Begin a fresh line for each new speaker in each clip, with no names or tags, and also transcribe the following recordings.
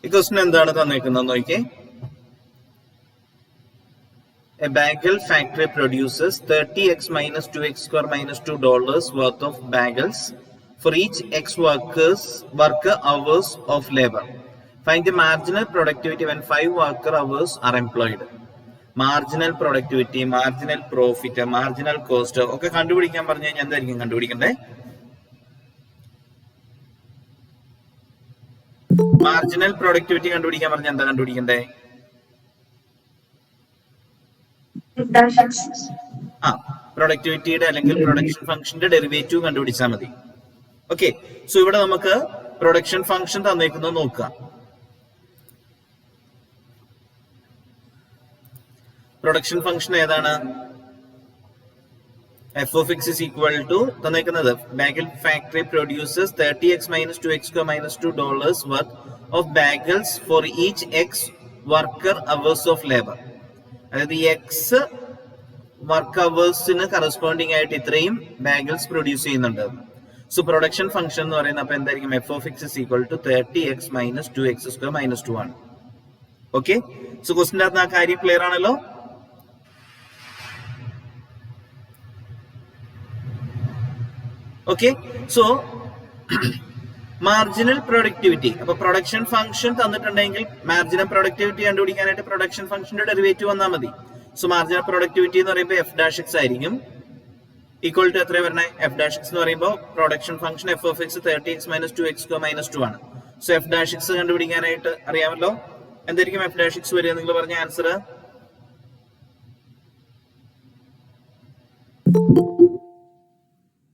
ഈ ക്വസ്റ്റ്യൻ എന്താണ് തന്നേക്കുന്നത് നോക്കിയേ. A bagel factory produces 30x minus 2x square minus $2 worth of bagels for each x worker hours of labor. Find the marginal productivity when 5 worker hours are employed. Marginal productivity, marginal profit, marginal cost ഒക്കെ കണ്ടുപിടിക്കാൻ പറഞ്ഞു കഴിഞ്ഞാൽ എന്തായിരിക്കും കണ്ടുപിടിക്കണ്ടേ? Marginal productivity കണ്ടുപിടിക്കാൻ പറഞ്ഞാൽ എന്താ കണ്ടുപിടിക്കണ്ടേ? പ്രൊഡക്ടിവിറ്റിയുടെ അല്ലെങ്കിൽ production ഫംഗ്ഷന്റെ ഡെറിവേറ്റീവ് കണ്ടുപിടിച്ചാൽ മതി. ഓക്കെ, സോ ഇവിടെ നമുക്ക് പ്രൊഡക്ഷൻ ഫംഗ്ഷൻ തന്നേക്കുന്നത് നോക്കുക. പ്രൊഡക്ഷൻ ഫംഗ്ഷൻ ഏതാണ്? f of x is equal to തന്നേക്കുന്നത് bagel factory produces 30x minus 2x square minus $2 worth of bagels for each x worker hours of labor. അതായത് ഈ X work അവേഴ്സിന് corresponding ആയിട്ട് ഇത്രയും bagels produce ചെയ്യുന്നുണ്ട്. So production function എന്ന് പറയുന്നത് അപ്പൊ എന്തായിരിക്കും? F of X is equal to 30x minus 2x square minus 2 ആണ്. ഓക്കെ, സോ ക്വസ്റ്റിന്റെ അകത്ത് ആ കാര്യം ക്ലിയർ ആണല്ലോ. Okay, so marginal productivity. അപ്പൊ പ്രൊഡക്ഷൻ ഫംഗ്ഷൻ തന്നിട്ടുണ്ടെങ്കിൽ മാർജിനൽ പ്രൊഡക്ടിവിറ്റി കണ്ടുപിടിക്കാനായിട്ട് പ്രൊഡക്ഷൻ ഫംഗ്ഷന്റെ ഡെറിവേറ്റീവ് വന്നാൽ മതി. സോ മാർജിനൽ പ്രൊഡക്ടിവിറ്റി എന്ന് പറയുമ്പോൾ എഫ് ഡാഷ് എക്സ് ആയിരിക്കും ഈക്വൽ ടു എത്ര വരണേ? എഫ് ഡാഷ് എക്സ് എന്ന് പറയുമ്പോൾ production function F of X 30x minus 2x square minus 2 ആണ്. സോ എഫ് ഡാഷ് എക്സ് കണ്ടുപിടിക്കാനായിട്ട് അറിയാമല്ലോ. എന്തായിരിക്കും എഫ് ഡാഷ് എക്സ് വരിക? നിങ്ങൾ പറഞ്ഞ answer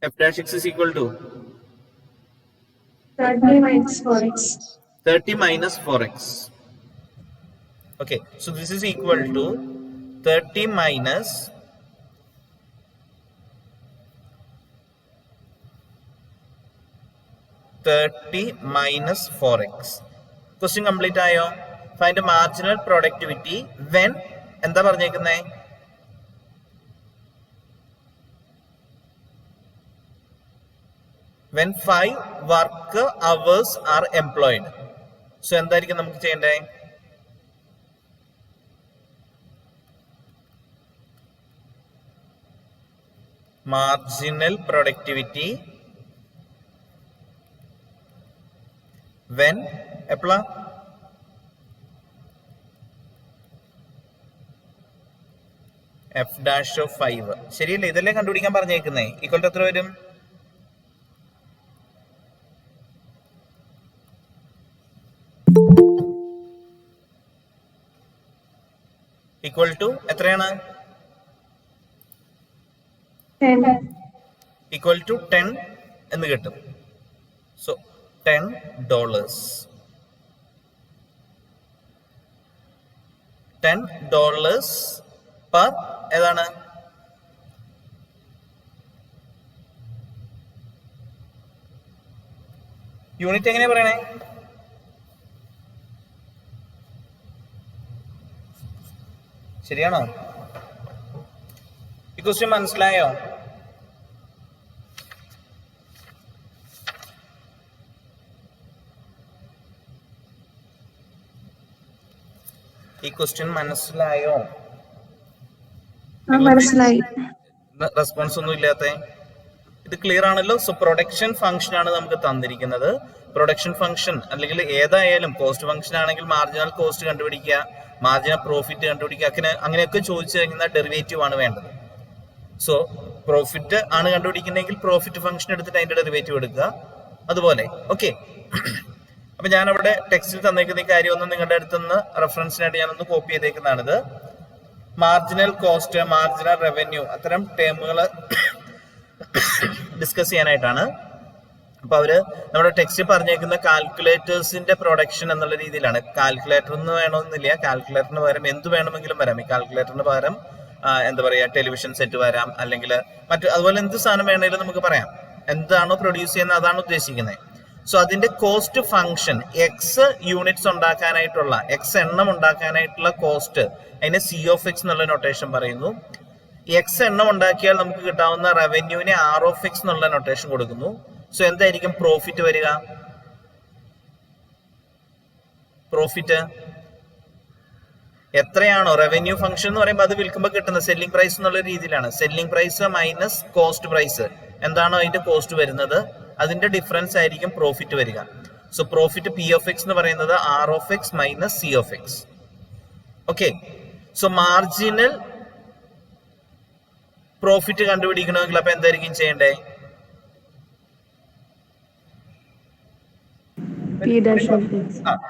f dash x is equal to
30 minus 4x.
30 minus 4x. Okay, so this is equal to 30 minus 4x. Question complete ആയോ? Find a marginal productivity when എന്താ പറഞ്ഞേക്കുന്നേ? When 5 work hours are employed. So എന്തായിരിക്കും നമുക്ക് ചെയ്യണ്ടേ? Marginal productivity when എപ്പോഴാ? F dash of 5. ശരിയല്ലേ? ഇതല്ലേ കണ്ടുപിടിക്കാൻ പറഞ്ഞേക്കുന്നേ. Equal to എത്ര വരും? ഈക്വൽ ടു എത്രയാണ്? ഈക്വൽ ടു 10 എന്ന് കിട്ടും. സോ $10 per ഏതാണ്? യൂണിറ്റ് എങ്ങനെയാ പറയണേ? ശരിയാണോ? ഈ ക്വസ്റ്റ്യൻ മനസ്സിലായോ? ഈ ക്വസ്റ്റ്യൻ മനസ്സിലായോ?
മനസ്സിലായി.
റെസ്പോൺസ് ഒന്നും ഇല്ലാത്ത ഇത് ക്ലിയർ ആണല്ലോ. സോ പ്രൊഡക്ഷൻ ഫംഗ്ഷൻ ആണ് നമുക്ക് തന്നിരിക്കുന്നത്. പ്രൊഡക്ഷൻ ഫംഗ്ഷൻ അല്ലെങ്കിൽ ഏതായാലും കോസ്റ്റ് ഫംഗ്ഷൻ ആണെങ്കിൽ മാർജിനൽ കോസ്റ്റ് കണ്ടുപിടിക്കുക, മാർജിനൽ പ്രോഫിറ്റ് കണ്ടുപിടിക്കുക, അങ്ങനെയൊക്കെ ചോദിച്ചു കഴിഞ്ഞാൽ ഡെറിവേറ്റീവ് ആണ് വേണ്ടത്. സോ പ്രോഫിറ്റ് ആണ് കണ്ടുപിടിക്കുന്നതെങ്കിൽ പ്രോഫിറ്റ് ഫംഗ്ഷൻ എടുത്തിട്ട് അതിന്റെ ഡെറിവേറ്റീവ് എടുക്കുക. അതുപോലെ ഓക്കെ. അപ്പൊ ഞാൻ അവിടെ ടെക്സ്റ്റിൽ തന്നേക്കുന്ന ഈ കാര്യമൊന്നും നിങ്ങളുടെ അടുത്തുനിന്ന് റെഫറൻസിനായിട്ട് ഞാനൊന്ന് കോപ്പി ചെയ്തേക്കുന്നതാണിത്. മാർജിനൽ കോസ്റ്റ്, മാർജിനൽ റവന്യൂ, അത്തരം ടേമുകൾ ഡിസ്കസ് ചെയ്യാനായിട്ടാണ്. അപ്പൊ അവര് നമ്മുടെ ടെക്സ്റ്റ് പറഞ്ഞേക്കുന്ന കാൽക്കുലേറ്റേഴ്സിന്റെ പ്രൊഡക്ഷൻ എന്നുള്ള രീതിയിലാണ്. കാൽക്കുലേറ്റർ എന്ന് വേണമെന്നില്ല, കാൽക്കുലേറ്ററിന് പകരം എന്ത് വേണമെങ്കിലും വരാം. ഈ കാൽക്കുലേറ്ററിന് പകരം എന്താ പറയാ, ടെലിവിഷൻ സെറ്റ് വരാം, അല്ലെങ്കിൽ മറ്റു അതുപോലെ എന്ത് സാധനം വേണമെങ്കിലും നമുക്ക് പറയാം. എന്താണോ പ്രൊഡ്യൂസ് ചെയ്യുന്നത് അതാണ് ഉദ്ദേശിക്കുന്നത്. സോ അതിന്റെ കോസ്റ്റ് ഫംഗ്ഷൻ എക്സ് യൂണിറ്റ്സ് ഉണ്ടാക്കാനായിട്ടുള്ള, എക്സ് എണ്ണം ഉണ്ടാക്കാനായിട്ടുള്ള കോസ്റ്റ്, അതിനെ സി ഓഫ് എക്സ് എന്നുള്ള നൊട്ടേഷൻ പറയുന്നു. എക്സ് എണ്ണം ഉണ്ടാക്കിയാൽ നമുക്ക് കിട്ടാവുന്ന റവന്യൂവിനെ ആർ ഓഫ് എക്സ് എന്നുള്ള നൊട്ടേഷൻ കൊടുക്കുന്നു. സോ എന്തായിരിക്കും പ്രോഫിറ്റ് വരിക? പ്രോഫിറ്റ് എത്രയാണോ റവന്യൂ ഫംഗ്ഷൻ എന്ന് പറയുമ്പോൾ അത് വിൽക്കുമ്പോൾ കിട്ടുന്ന സെല്ലിംഗ് പ്രൈസ് എന്നുള്ള രീതിയിലാണ്. Selling price minus cost price, എന്താണോ അതിന്റെ കോസ്റ്റ് വരുന്നത് അതിന്റെ ഡിഫറൻസ് ആയിരിക്കും പ്രോഫിറ്റ് വരിക. So profit P of X എന്ന് പറയുന്നത് R of X minus C of X. Okay, so marginal profit കണ്ടുപിടിക്കണമെങ്കിൽ അപ്പൊ എന്തായിരിക്കും ചെയ്യണ്ടേ?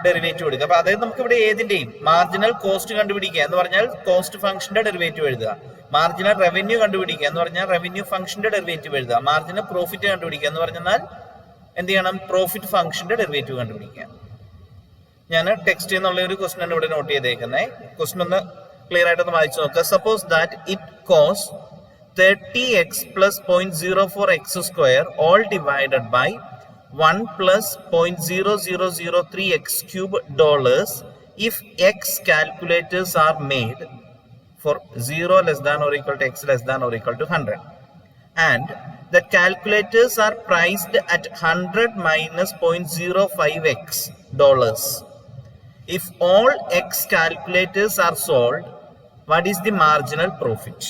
ഡെറിവേറ്റീവ് എടുക്കുക. അപ്പൊ അതായത് നമുക്ക് ഇവിടെ ഏതിന്റെയും മാർജിനൽ കോസ്റ്റ് കണ്ടുപിടിക്കുക എന്ന് പറഞ്ഞാൽ കോസ്റ്റ് ഫംഗ്ഷന്റെ ഡെറിവേറ്റീവ് എഴുതുക. മാർജിനൽ റവന്യൂ കണ്ടുപിടിക്കുക എന്ന് പറഞ്ഞാൽ റവന്യൂ ഫംഗ്ഷന്റെ ഡെറിവേറ്റീവ് എഴുതുക. മാർജിനൽ പ്രോഫിറ്റ് കണ്ടുപിടിക്കുക എന്ന് പറഞ്ഞാൽ എന്ത് ചെയ്യണം? പ്രോഫിറ്റ് ഫംഗ്ഷന്റെ ഡെറിവേറ്റീവ് കണ്ടുപിടിക്കുക. ഞാൻ ടെക്സ്റ്റ് എന്നുള്ള ഒരു ക്വസ്റ്റൻ ആണ് ഇവിടെ നോട്ട് ചെയ്തേക്കുന്നത്. ക്വസ്റ്റൻ ഒന്ന് ക്ലിയർ ആയിട്ടൊന്ന് വായിച്ചു നോക്കുക. Suppose that it cost 30x plus 0.04x square all divided by 1 plus 0.0003x cube dollars if x calculators are made for 0 less than or equal to x less than or equal to 100 and the calculators are priced at 100 minus 0.05x dollars. If all x calculators are sold, what is the marginal profit?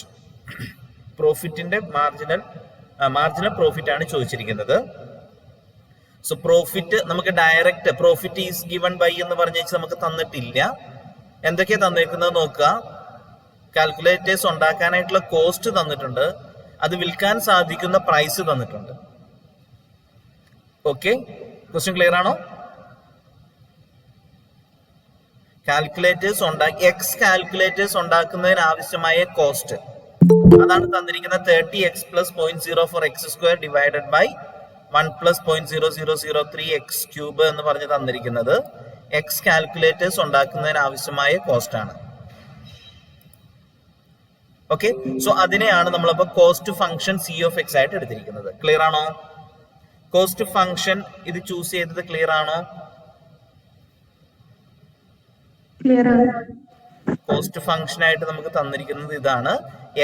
പ്രോഫിറ്റിന്റെ marginal profit ആണ് ചോദിച്ചിരിക്കുന്നത്. So profit നമുക്ക് direct profit is given by എന്ന് പറഞ്ഞു വെച്ചാൽ നമുക്ക് തന്നിട്ടില്ല. എന്തൊക്കെയാ തന്നിരിക്കുന്നത് നോക്കുക. കാൽക്കുലേറ്റേഴ്സ് ഉണ്ടാക്കാനായിട്ടുള്ള കോസ്റ്റ് തന്നിട്ടുണ്ട്, അത് വിൽക്കാൻ സാധിക്കുന്ന പ്രൈസ് തന്നിട്ടുണ്ട്. ഓക്കെ, ക്വസ്റ്റ്യൻ ക്ലിയർ ആണോ? എക്സ് കാൽക്കുലേറ്റേഴ്സ് ഉണ്ടാക്കുന്നതിന് ആവശ്യമായ കോസ്റ്റ് അതാണ് തന്നിരിക്കുന്ന 30x plus 0.04x square divided by 1 plus 0.0003x cube എന്ന് പറഞ്ഞ് തന്നിരിക്കുന്നത് എക്സ് കാൽക്കുലേറ്റേഴ്സ് ഉണ്ടാക്കുന്നതിന് ആവശ്യമായ കോസ്റ്റ് ആണ്. ഓക്കെ, സോ അതിനെയാണ് നമ്മളിപ്പോ cost function C of X ആയിട്ട് എടുത്തിരിക്കുന്നത്. ക്ലിയർ ആണോ? കോസ്റ്റ് ഫംഗ്ഷൻ ഇത് ചൂസ് ചെയ്തത് ക്ലിയർ ആണോ? കോസ്റ്റ് ഫംഗ്ഷൻ ആയിട്ട് നമുക്ക് തന്നിരിക്കുന്നത് ഇതാണ്.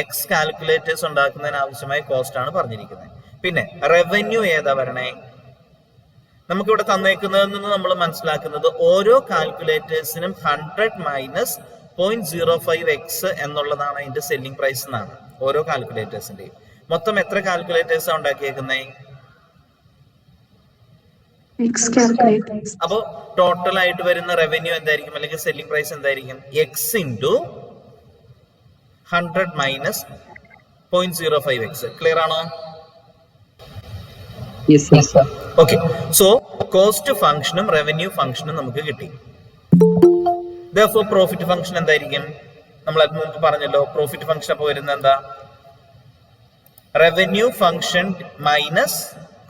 എക്സ് കാൽക്കുലേറ്റേഴ്സ് ഉണ്ടാക്കുന്നതിന് ആവശ്യമായ കോസ്റ്റ് ആണ് പറഞ്ഞിരിക്കുന്നത്. പിന്നെ റവന്യൂ ഏതാ വരണേ? നമുക്കിവിടെ തന്നേക്കുന്നതിൽ നിന്ന് നമ്മൾ മനസ്സിലാക്കുന്നത് ഓരോ കാൽക്കുലേറ്റേഴ്സിനും 100 മൈനസ് 0.05x എന്നുള്ളതാണ് അതിന്റെ സെല്ലിംഗ് പ്രൈസ് എന്നാണ്. ഓരോ കാൽക്കുലേറ്റേഴ്സിന്റെയും മൊത്തം എത്ര കാൽക്കുലേറ്റേഴ്സ് ഉണ്ടാക്കിയേക്കുന്നേ? അപ്പൊ ടോട്ടൽ ആയിട്ട് വരുന്ന റവന്യൂ എന്തായിരിക്കും അല്ലെങ്കിൽ സെല്ലിംഗ് പ്രൈസ് എന്തായിരിക്കും? X into 100 minus 0.05x. Clear ആണോ? ഓക്കെ, സോ കോസ്റ്റ് ഫംഗ്ഷനും റവന്യൂ ഫംഗ്ഷനും നമുക്ക് കിട്ടി. പ്രോഫിറ്റ് ഫംഗ്ഷൻ എന്തായിരിക്കും? നമ്മൾ അത് മുമ്പ് പറഞ്ഞല്ലോ. പ്രോഫിറ്റ് ഫംഗ്ഷൻ അപ്പൊ വരുന്നത് എന്താ? Revenue function minus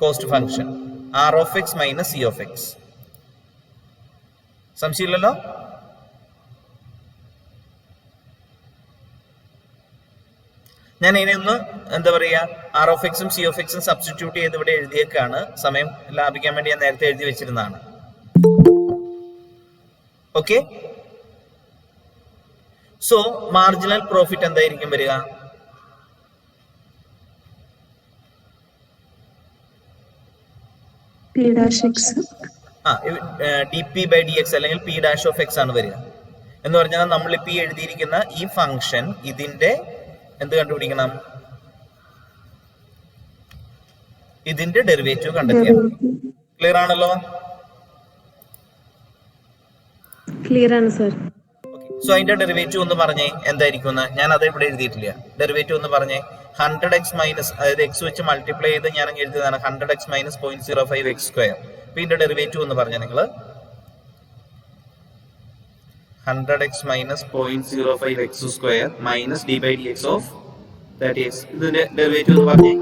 cost function, R of X minus C of X. സംശയമില്ലല്ലോ? ഞാൻ ഇതിനൊന്ന് എന്താ പറയാ, ആർ ഓഫ് എക്സും സി ഓഫ് എക്സും സബ്സ്റ്റിറ്റ്യൂട്ട് ചെയ്ത് ഇവിടെ എഴുതിയേക്കാണ്. സമയം ലാഭിക്കാൻ വേണ്ടി ഞാൻ നേരത്തെ എഴുതി വെച്ചിരുന്നതാണ്. ഓക്കെ, സോ മാർജിനൽ പ്രോഫിറ്റ് എന്തായിരിക്കും വരിക? dp/dx അല്ലെങ്കിൽ p ഡാഷ് ഓഫ് എക്സ് ആണ് വരിക. എന്ന് പറഞ്ഞാൽ നമ്മളിപ്പോ ഈ എഴുതിയിരിക്കുന്ന ഈ ഫംഗ്ഷൻ ഇതിന്റെ എന്ത് കണ്ടുപിടിക്കണം? ഇതിന്റെ ഡെറിവേറ്റീവ് കണ്ടെത്തിയാൽ മതി. ക്ലിയർ ആണല്ലോ?
ക്ലിയർ ആണ് സർ.
സോ അതിന്റെ ഡെറിവേറ്റീവ് ഒന്ന് പറഞ്ഞേ എന്തായിരിക്കും? ഞാൻ അത് ഇവിടെ എഴുതിയിട്ടില്ല. ഡെറിവേറ്റീവ് ഒന്ന് പറഞ്ഞേ. 100x മൈനസ്, അതായത് എക്സ് വെച്ച് മൾട്ടിപ്ലൈ ചെയ്ത് ഞാൻ എഴുതിയതാണ് 100x മൈനസ് 0.05x സ്ക്വയർ. ഇതിന്റെ ഡെറിവേറ്റീവ് ഒന്ന് പറഞ്ഞേ നിങ്ങൾ. 100x minus 0.05x square minus d/dx of 30x. ഇതിന്റെ ഡെറിവേറ്റീവ് ഒന്ന് പറഞ്ഞേ.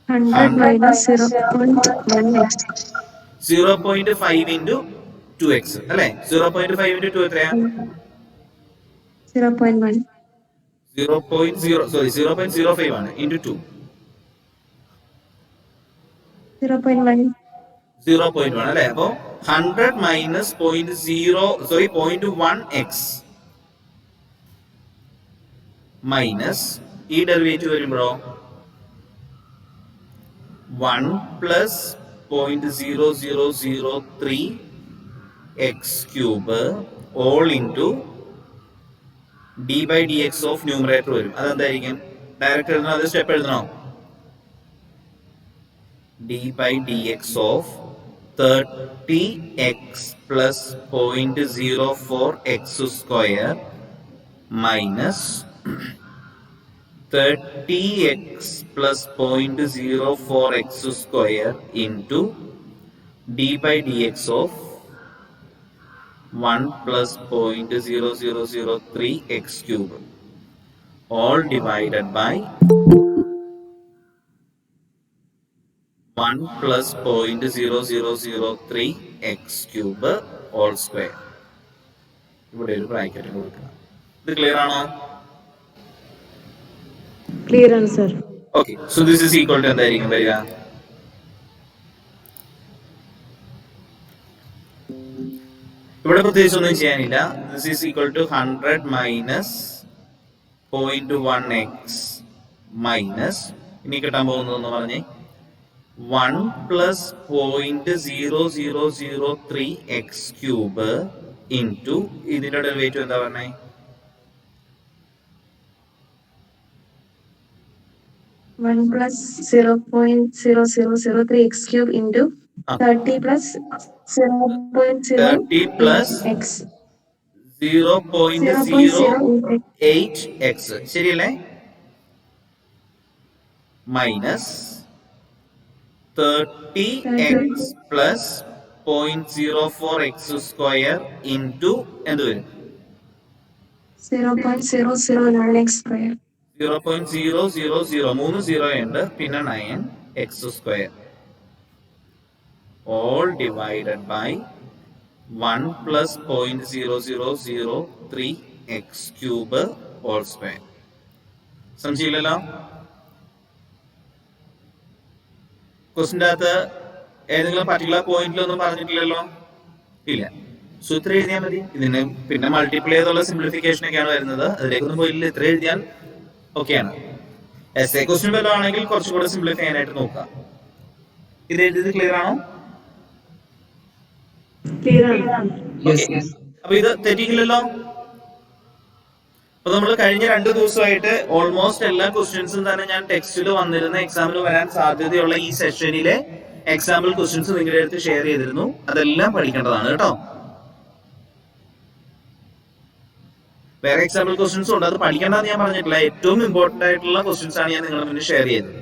100 minus 0.1x.
0.5 into 2x അല്ലേ? 0.5 into 2 എത്രയാ?
0.1.
0.05 ആണ് into 2.
0.1.
0.1 അല്ലേ? അപ്പോ 100 മൈനസ് 0.1x മൈനസ് ഈ ഡെറിവേറ്റീവ് വരുമ്പോഴോ 1 plus 0.0003 x cube all into d by dx of numerator വരും. അതെന്തായിരിക്കും? ഡയറക്റ്റ് എഴുതണോ അത് step എഴുതണോ? d by dx of 30x plus 0.04x square minus 30x plus 0.04x square into d by dx of 1 plus 0.0003 x cube all divided by 1 plus 0.0003 x cube all square. ഇവിടെ ഒരു bracket കൊടുക്കണം. ഇത് clear ആണോ?
Clear ആണ് sir.
Okay, so this is equal to എന്തായിരിക്കും വരിക? ഇവിടെ പ്രത്യേകിച്ച് ഒന്നും ചെയ്യാനില്ല. This is equal to 100 minus 0.1x minus ഇനി കിട്ടാൻ പോകുന്നതെന്ന് പറഞ്ഞേ 1 plus 0.0003 x cube into ഇതിന്റെ ഡെറിവേറ്റീവ് എന്താ പറഞ്ഞേ?
1 plus 0.0003 x cube into 30 plus
30 plus
0.08x
0.08x ശരിയല്ലേ? Minus 30x plus 0.04x square into എന്ത് വരും?
0.009x square
0.000 മൂന്ന് 0 ഉണ്ട്, പിന്നെ 9x square all divided by 1 plus 0.0003 x cube all square. സംശയമില്ലല്ലോ? ക്വസ്റ്റിൻ്റെ അകത്ത് ഏതെങ്കിലും പർട്ടിക്കുലർ പോയിന്റിലൊന്നും പറഞ്ഞിട്ടില്ലല്ലോ? ഇല്ല. സോ ഇത്ര എഴുതിയാൽ മതി. ഇതിന് പിന്നെ മൾട്ടിപ്ലൈ ചെയ്തുള്ള സിംപ്ലിഫിക്കേഷൻ ഒക്കെയാണ് വരുന്നത്. അതിലേക്കൊന്നും പോയില്ല. ഇത്ര എഴുതിയാൽ ഓക്കെയാണ്. എസ് എ ക്വസ്റ്റ്യൻ വല്ലതും ആണെങ്കിൽ കുറച്ചുകൂടെ സിംപ്ലിഫൈ ചെയ്യാനായിട്ട് നോക്കാം. ഇത് എഴുതിയത് ക്ലിയർ ആണോ? അപ്പൊ ഇത് തെറ്റിക്കില്ലല്ലോ? അപ്പൊ നമ്മൾ കഴിഞ്ഞ 2 ദിവസമായിട്ട് ഓൾമോസ്റ്റ് എല്ലാ ക്വസ്റ്റ്യൻസും തന്നെ ഞാൻ ടെക്സ്റ്റിൽ വന്നിരുന്ന എക്സാമിന് വരാൻ സാധ്യതയുള്ള ഈ സെഷനിലെ എക്സാമ്പിൾ ക്വസ്റ്റ്യൻസ് നിങ്ങളുടെ അടുത്ത് ഷെയർ ചെയ്തിരുന്നു. അതെല്ലാം പഠിക്കേണ്ടതാണ് കേട്ടോ. വേറെ എക്സാമ്പിൾ ക്വസ്റ്റ്യൻസ് ഉണ്ട്, അത് പഠിക്കേണ്ടതെന്ന് ഞാൻ പറഞ്ഞിട്ടില്ല. ഏറ്റവും ഇമ്പോർട്ടന്റ് ആയിട്ടുള്ള ക്വസ്റ്റ്യൻസ് ആണ് ഞാൻ നിങ്ങളുടെ മുന്നിൽ ഷെയർ ചെയ്തത്.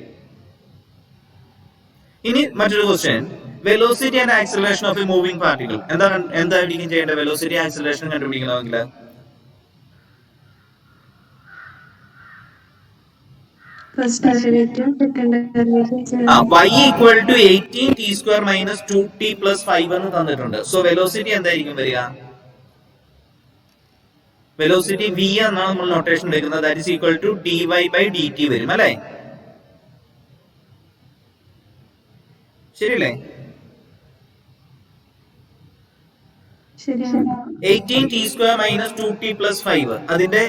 ഇനി മറ്റൊരു question, velocity and acceleration of a moving particle. എന്തായിരിക്കും ചെയ്യേണ്ടത്? വെലോസിറ്റി ആക്സിലറേഷൻ കണ്ടുപിടിക്കണമെങ്കിൽ y equal to 18t square minus 2t plus 5 എന്ന് തന്നിട്ടുണ്ട്. സോ വെലോസിറ്റി എന്തായിരിക്കും വരിക? വെലോസിറ്റി v എന്നാണ് നമ്മൾ നൊട്ടേഷൻ എടുക്കുന്നത്. That is equal to dy by dt വരും അല്ലേ? ശരിയല്ലേ? 18t square minus 2t plus 5 അതിന്റെ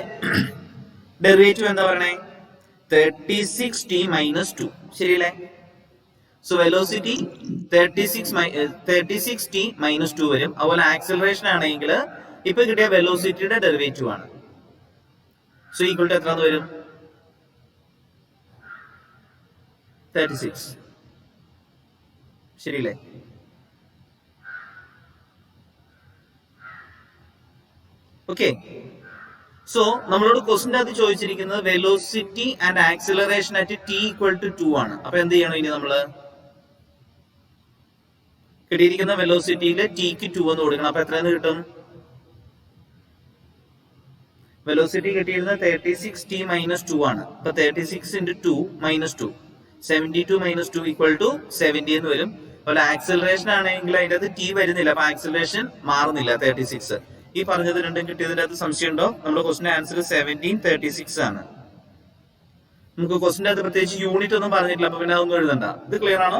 ഡെറിവേറ്റീവ് എന്താ പറയണേ? 36t minus 2 ശരിയല്ലേ? സോ വെലോസിറ്റി 36t minus 2 വരും. അതുപോലെ ആക്സിലറേഷൻ ആണെങ്കിൽ ഇപ്പൊ കിട്ടിയ വെലോസിറ്റിയുടെ ഡെറിവേറ്റീവ് ആണ്. സോ ഈക്വൽ ടു എത്ര വരും? 36 ശരിയല്ലേ? ഓക്കെ, സോ നമ്മളോട് ക്വസ്റ്റിന്റെ അത് ചോദിച്ചിരിക്കുന്നത് velocity and acceleration at t equal to 2 ആണ്. അപ്പൊ എന്ത് ചെയ്യണം ഇനി നമ്മള്? കിട്ടിയിരിക്കുന്ന വെലോസിറ്റിയിൽ ടിക്ക് 2 എന്ന് കൊടുക്കണം. അപ്പൊ എത്രയെന്ന് കിട്ടും? വെലോസിറ്റി കിട്ടിയിരുന്ന 36t minus 2 ആണ്. അപ്പൊ 36 into 2 minus 2 72 minus 2 equal to 70 എന്ന് വരും. അതുപോലെ ആക്സിലറേഷൻ ആണെങ്കിൽ അതിന്റെ അകത്ത് ടി വരുന്നില്ല, അപ്പൊ ആക്സിലറേഷൻ മാറുന്നില്ല 36. ഈ പറഞ്ഞത് രണ്ടും കിട്ടിയതിന്റെ അകത്ത് സംശയം ഉണ്ടോ? നമ്മുടെ ക്വസ്റ്റിന്റെ ആൻസർ 1736 ആണ്. നമുക്ക് ക്വസ്റ്റിന്റെ അകത്ത് പ്രത്യേകിച്ച് യൂണിറ്റ് ഒന്നും പറഞ്ഞിട്ടില്ല, അപ്പൊ പിന്നെ അതൊന്നും എഴുതണ്ട. ഇത് ക്ലിയർ ആണോ?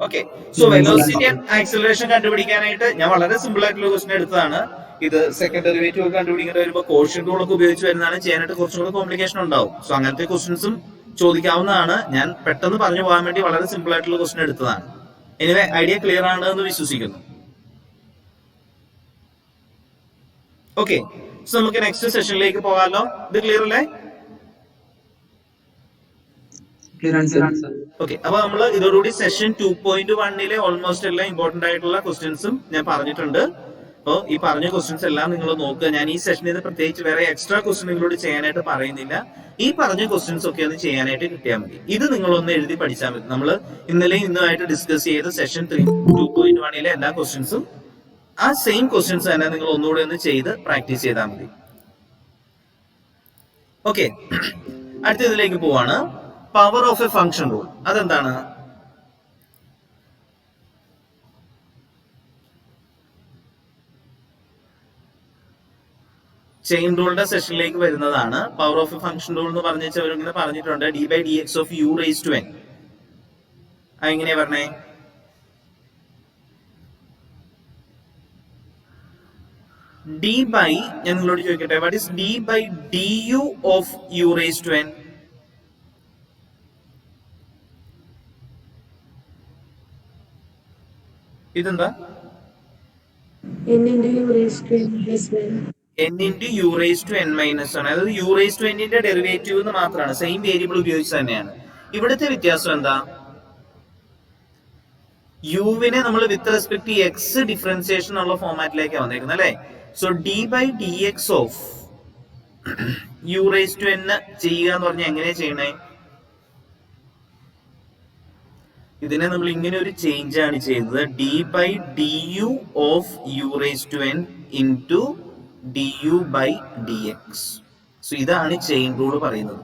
Okay, so velocity and acceleration കണ്ടുപിടിക്കാനായിട്ട് ഞാൻ വളരെ സിമ്പിൾ ആയിട്ടുള്ള ക്വസ്റ്റൻ എടുത്തതാണ്. ഇത് സെക്കൻഡ് ഡെറിവേറ്റീവ് കണ്ടുപിടിക്കേണ്ടി വരുമ്പോൾ കോഷ്യന്റ് റൂൾ ഒക്കെ ഉപയോഗിച്ച് വരുന്നതാണ്. ചെയ്യാനായിട്ട് കുറച്ചുകൂടെ കോംപ്ലിക്കേഷൻ ഉണ്ടാവും. സോ അങ്ങനത്തെ ക്വസ്റ്റൻസും ചോദിക്കാവുന്നതാണ്. ഞാൻ പെട്ടെന്ന് പറഞ്ഞു പോകാൻ വേണ്ടി വളരെ സിമ്പിൾ ആയിട്ടുള്ള ക്വസ്റ്റ്യൻ എടുത്തതാണ്. എനിവേ ഐഡിയ ക്ലിയർ ആണ് എന്ന് വിശ്വസിക്കുന്നു. ഓക്കെ, സോ നമുക്ക് നെക്സ്റ്റ് സെഷനിലേക്ക് പോകാമല്ലോ. ഇത് ക്ലിയർ അല്ലേ? ഓക്കെ, അപ്പൊ നമ്മൾ ഇതോടുകൂടി സെഷൻ 2.1 ഓൾമോസ്റ്റ് എല്ലാ ഇമ്പോർട്ടന്റ് ആയിട്ടുള്ള ക്വസ്റ്റ്യൻസും ഞാൻ പറഞ്ഞിട്ടുണ്ട്. അപ്പോൾ ഈ പറഞ്ഞ ക്വസ്റ്റ്യൻസ് എല്ലാം നിങ്ങൾ നോക്കുക. ഞാൻ ഈ സെഷനിൽ നിന്ന് പ്രത്യേകിച്ച് വേറെ എക്സ്ട്രാ ക്വസ്റ്റ്യൻ നിങ്ങളോട് ചെയ്യാനായിട്ട് പറയുന്നില്ല. ഈ പറഞ്ഞ ക്വസ്റ്റ്യൻസ് ഒക്കെ ഒന്ന് ചെയ്യാനായിട്ട് കിട്ടിയാൽ മതി. ഇത് നിങ്ങളൊന്ന് എഴുതി പഠിച്ചാൽ മതി. നമ്മൾ ഇന്നലെയും ഇന്നുമായിട്ട് ഡിസ്കസ് ചെയ്ത സെഷൻ 2.1 എല്ലാ ക്വസ്റ്റ്യൻസും ആ സെയിം ക്വസ്റ്റ്യൻസ് തന്നെ നിങ്ങൾ ഒന്നുകൂടെ ഒന്ന് ചെയ്ത് പ്രാക്ടീസ് ചെയ്താൽ മതി. ഓക്കെ, അടുത്ത ഇതിലേക്ക് പോവാണ്. Power of A function rule. അതെന്താണ്? ചെയിൻ റൂളിന്റെ സെഷനിലേക്ക് വരുന്നതാണ്. Power of A function rule എന്ന് പറഞ്ഞിങ്ങനെ പറഞ്ഞിട്ടുണ്ട്. d/dx of u raised to n. അതെങ്ങനെയാ പറഞ്ഞേ? ഞാൻ നിങ്ങളോട് ചോദിക്കട്ടെ, what is d/du of u raised to n? ഇതെന്താ?
n into u raised to n minus 1.
n into u raised to n minus 1. അതായത് u raised to n ന്റെ derivative എന്ന് മാത്രമാണ്. സെയിം വേരിയബിൾ ഉപയോഗിച്ച് തന്നെയാണ്. ഇവിടുത്തെ വ്യത്യാസം എന്താ? യുവിനെ നമ്മൾ with respect to X differentiation ഉള്ള ഫോമാറ്റിലേക്ക് വന്നേക്കുന്നത് അല്ലേ? So d/dx of u raised to n ചെയ്യുക എന്ന് പറഞ്ഞാൽ എങ്ങനെയാ ചെയ്യണേ? ഇതിനെ നമ്മൾ ഇങ്ങനെ ഒരു ചേഞ്ച് ആണ് ചെയ്യുന്നത്. d/du of u raised to n into du/dx. So ഇതാണ് ചെയിൻ റൂൾ പറയുന്നത്.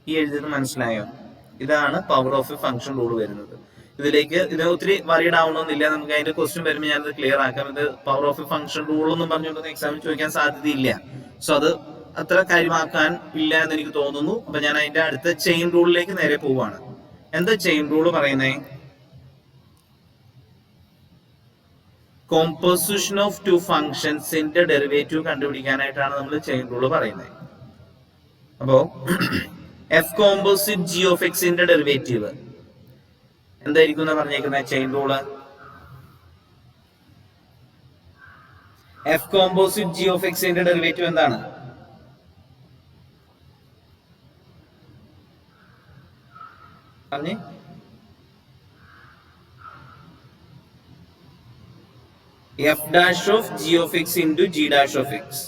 ഈ എഴുതിയത് മനസ്സിലായോ? ഇതാണ് power of A function rule വരുന്നത്. ഇതിന് ഒത്തിരി വറീഡ് ആവണമെന്നില്ല. നമുക്ക് അതിന്റെ ക്വസ്റ്റ്യൻ വരുമ്പോൾ ഞാനത് ക്ലിയർ ആക്കാം. ഇത് power of A function rule ഒന്നും പറഞ്ഞുകൊണ്ട് എക്സാമിൽ ചോദിക്കാൻ സാധ്യതയില്ല. സോ അത് അത്ര കാര്യമാക്കാൻ ഇല്ല എന്ന് എനിക്ക് തോന്നുന്നു. അപ്പൊ ഞാൻ അതിന്റെ അടുത്ത ചെയിൻ റൂളിലേക്ക് നേരെ പോവാണ്. എന്താ ചെയിൻ റൂൾ പറയുന്നേ? കോമ്പോസിഷൻ ഓഫ് ടു ഫംഗ്ഷൻസിന്റെ ഡെറിവേറ്റീവ് കണ്ടുപിടിക്കാനായിട്ടാണ് നമ്മൾ ചെയിൻ റൂൾ പറയുന്നത്. അപ്പോ എഫ് കോമ്പോസിറ്റ് ജി ഓഫ് എക്സിന്റെ ഡെറിവേറ്റീവ് എന്തായിരിക്കും എന്ന് പറഞ്ഞേക്കുന്നത് chain rule? F composite G of എക്സിന്റെ ഡെറിവേറ്റീവ് എന്താണ്? പറഞ്ഞേ. F dash of G of X into G dash of X.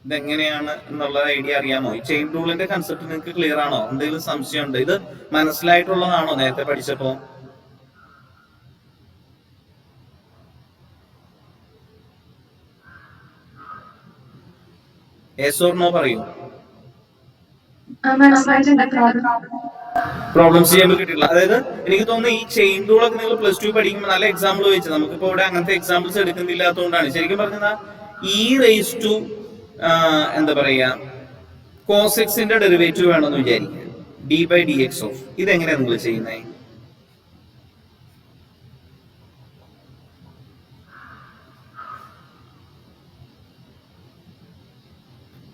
ഇതെങ്ങനെയാണ് എന്നുള്ള ഐഡിയ അറിയാമോ? ഈ ചെയിൻ റൂളിന്റെ കൺസെപ്റ്റ് നിങ്ങൾക്ക് ക്ലിയർ ആണോ? എന്തെങ്കിലും സംശയം ഉണ്ടോ? ഇത് മനസ്സിലായിട്ടുള്ളതാണോ നേരത്തെ പഠിച്ചപ്പോ? യെസ് ഓർ നോ പറയൂ. പ്രോബ്ലംസ് ചെയ്യാൻ കിട്ടിയിട്ടില്ല. അതായത് എനിക്ക് തോന്നുന്നു ഈ ചെയിൻ റൂൾ ഒക്കെ നിങ്ങൾ പ്ലസ് 2 പഠിക്കുമ്പോൾ നല്ല എക്സാമ്പിൾ വെച്ച്, നമുക്കിപ്പോ ഇവിടെ അങ്ങനത്തെ എക്സാമ്പിൾസ് എടുക്കുന്നില്ലാത്തതുകൊണ്ടാണ്. ശരിക്കും പറഞ്ഞാൽ ഇ റേസ് ടു എന്താ പറയാ കോസ് എക്സിന്റെ ഡെറിവേറ്റീവ് വേണമെന്ന് വിചാരിക്കുക. d/dx ഓഫ് ഇതെങ്ങനെയാ നിങ്ങൾ ചെയ്യുന്നത്?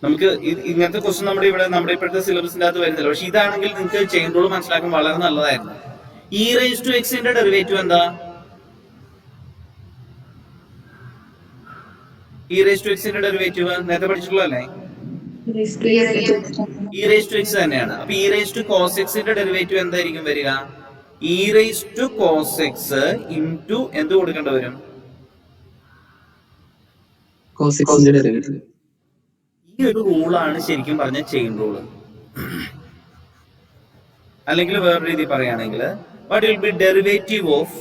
നമുക്ക് ഇങ്ങനത്തെ ക്വസ്റ്റ്യൻ നമ്മുടെ ഇപ്പോഴത്തെ സിലബസിന്റെ അകത്ത് വരുന്നില്ല. പക്ഷെ ഇതാണെങ്കിൽ നിങ്ങൾക്ക് ചെയിൻ റൂൾ മനസ്സിലാക്കാൻ വളരെ നല്ലതായിരുന്നു. ഇ റേസ് ടു എക്സിന്റെ ഡെറിവേറ്റീവ് എന്താ? ഇ റേസ് ടു എക്സിന്റെ ഡെറിവേറ്റീവ് നേരത്തെ പഠിച്ചിട്ടുള്ളതല്ലേ? ഇ റേസ് ടു എക്സ് തന്നെയാണ്. അപ്പൊ ഇ റേസ് ടു കോസ് എക്സിന്റെ ഡെറിവേറ്റീവ് എന്തായിരിക്കും വരിക? E raise to cos X into എന്ത് കൊടുക്കേണ്ടി വരും? ഈ ഒരു റൂളാണ് ശരിക്കും പറഞ്ഞ ചെയിൻ റൂള്. അല്ലെങ്കിൽ വേറെ രീതി പറയുകയാണെങ്കിൽ what will be derivative of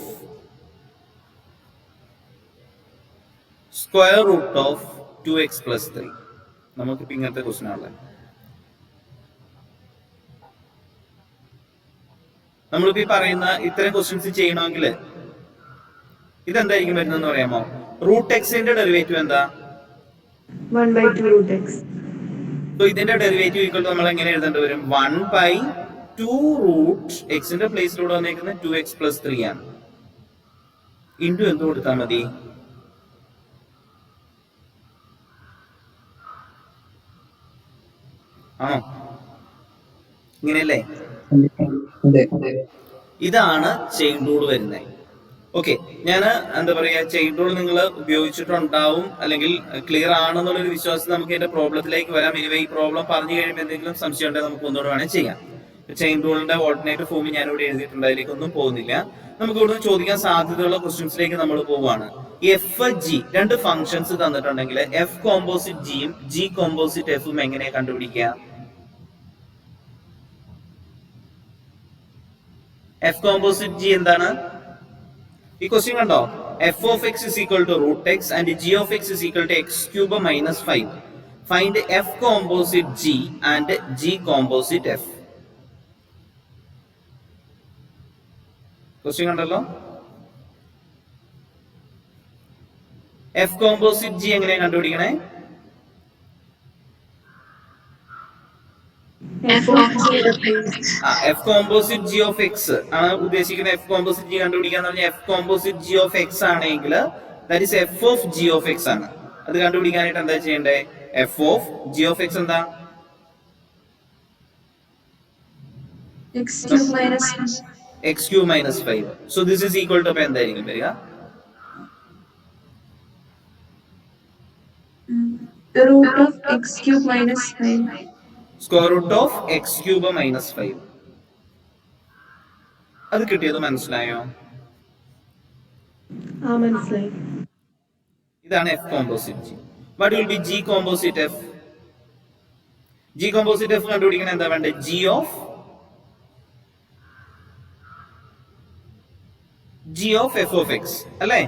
square root of 2x + 3. നമുക്കിപ്പോ ഇങ്ങനത്തെ ക്വസ്റ്റ്യൻ ആണ്. നമ്മളിപ്പോ ഈ പറയുന്ന ഇത്തരം ക്വസ്റ്റ്യൻസ് ചെയ്യണമെങ്കിൽ ഇതെന്തായിരിക്കും വരുന്നതെന്ന് പറയാമോ? റൂട്ട് എക്സിന്റെ ഡെറിവേറ്റീവ് എന്താ?
1/2 root x.
സോ ഇതിന്റെ ഡെറിവേറ്റീവ് ഈക്വൽ ടു നമ്മൾ എങ്ങനെ എഴുതേണ്ടി വരും? 1/2 റൂട്ട് എക്സിന്റെ പ്ലേസിലൂടെ വന്നേക്കുന്നത് 2x + 3 ആണ്. ഇൻറ്റു എന്ത് കൊടുത്താൽ മതി? ആണോ? ഇങ്ങനെയല്ലേ?
അതെ.
ഇതാണ് ചെയിൻ റൂൾ വരുന്നത്. ഓക്കെ, ഞാൻ എന്താ പറയാ, ചെയിൻ റൂൾ നിങ്ങൾ ഉപയോഗിച്ചിട്ടുണ്ടാവും, അല്ലെങ്കിൽ ക്ലിയർ ആണെന്നുള്ളൊരു വിശ്വാസം നമുക്ക് എന്റെ പ്രോബ്ലത്തിലേക്ക് വരാം. ഇനിവേ ഈ പ്രോബ്ലം പറഞ്ഞു കഴിയുമ്പോൾ എന്തെങ്കിലും സംശയം ഉണ്ടെങ്കിൽ നമുക്ക് ഒന്നുകൂടെ വേണേൽ ചെയ്യാം. ചെയിൻ റൂളിന്റെ ഓൾട്ടർനേറ്റീവ് ഫോം ഞാനിവിടെ എഴുതിയിട്ടുണ്ട്, അതിലേക്കൊന്നും പോകുന്നില്ല. നമുക്ക് ഇവിടുന്ന് ചോദിക്കാൻ സാധ്യതയുള്ള ക്വസ്റ്റ്യൻസിലേക്ക് നമ്മൾ പോവുകയാണ്. എഫ് ജി രണ്ട് ഫംഗ്ഷൻസ് തന്നിട്ടുണ്ടെങ്കിൽ എഫ് കോമ്പോസിറ്റ് ജിയും ജി കോമ്പോസിറ്റ് എഫും എങ്ങനെ കണ്ടുപിടിക്കുക? എഫ് കോമ്പോസിറ്റ് ജി എന്താണ്? ഈ ക്വസ്റ്റ്യൻ കണ്ടോ? F of X is equal to root X and G of X is equal to X cube minus 5. Find F composite G and G composite F. Question കണ്ടല്ലോ. F composite G എങ്ങനെയാ കണ്ടുപിടിക്കണേ?
F of G of X.
F composite G of X ആണ് ഉദ്ദേശിക്കുന്നത്. F composite G കണ്ടുപിടിക്കാന്ന് പറഞ്ഞാൽ F composite G of X ആണെങ്കിൽ that is F of G of X ആണ്. അത് കണ്ടുപിടിക്കാനായിട്ട് എന്താ ചെയ്യണ്ടേ? F of G of X എന്താ?
X cube minus
X cube minus 5. So this is equal to എന്തായിരിക്കും വരിക?
the root of x cube minus 5.
Square root of X cube minus 5. അത് കിട്ടിയത് മനസ്സിലായോ?
മനസ്സിലായി.
ഇതാണ് F composite G. What will be G composite F? ജി composite എഫ് കണ്ടുപിടിക്കാൻ എന്താ വേണ്ടത്? G of F of X അല്ലേ?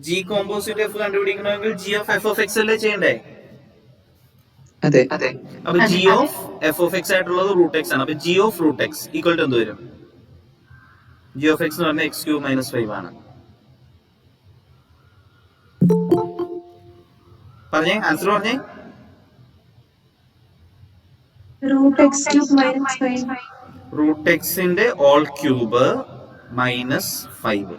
ജി കോമ്പോസിറ്റ് എഫ് കണ്ടുപിടിക്കണമെങ്കിൽ G of F of X അല്ലേ ചെയ്യണ്ടേ?
അതെ.
അപ്പൊ G of F of X ആയിട്ടുള്ളത് റൂട്ട് എക്സ് ആണ്. അപ്പൊ G of root X equal to എന്ത് വരും? ജി ഓഫ് എക്സ് എന്ന് പറഞ്ഞാൽ എക്സ് ക്യൂബ് മൈനസ് 5 ആണ്. പറഞ്ഞേ, ആൻസർ പറഞ്ഞേ.
root x cube minus 5.
Root എക്സിന്റെ all cube minus 5.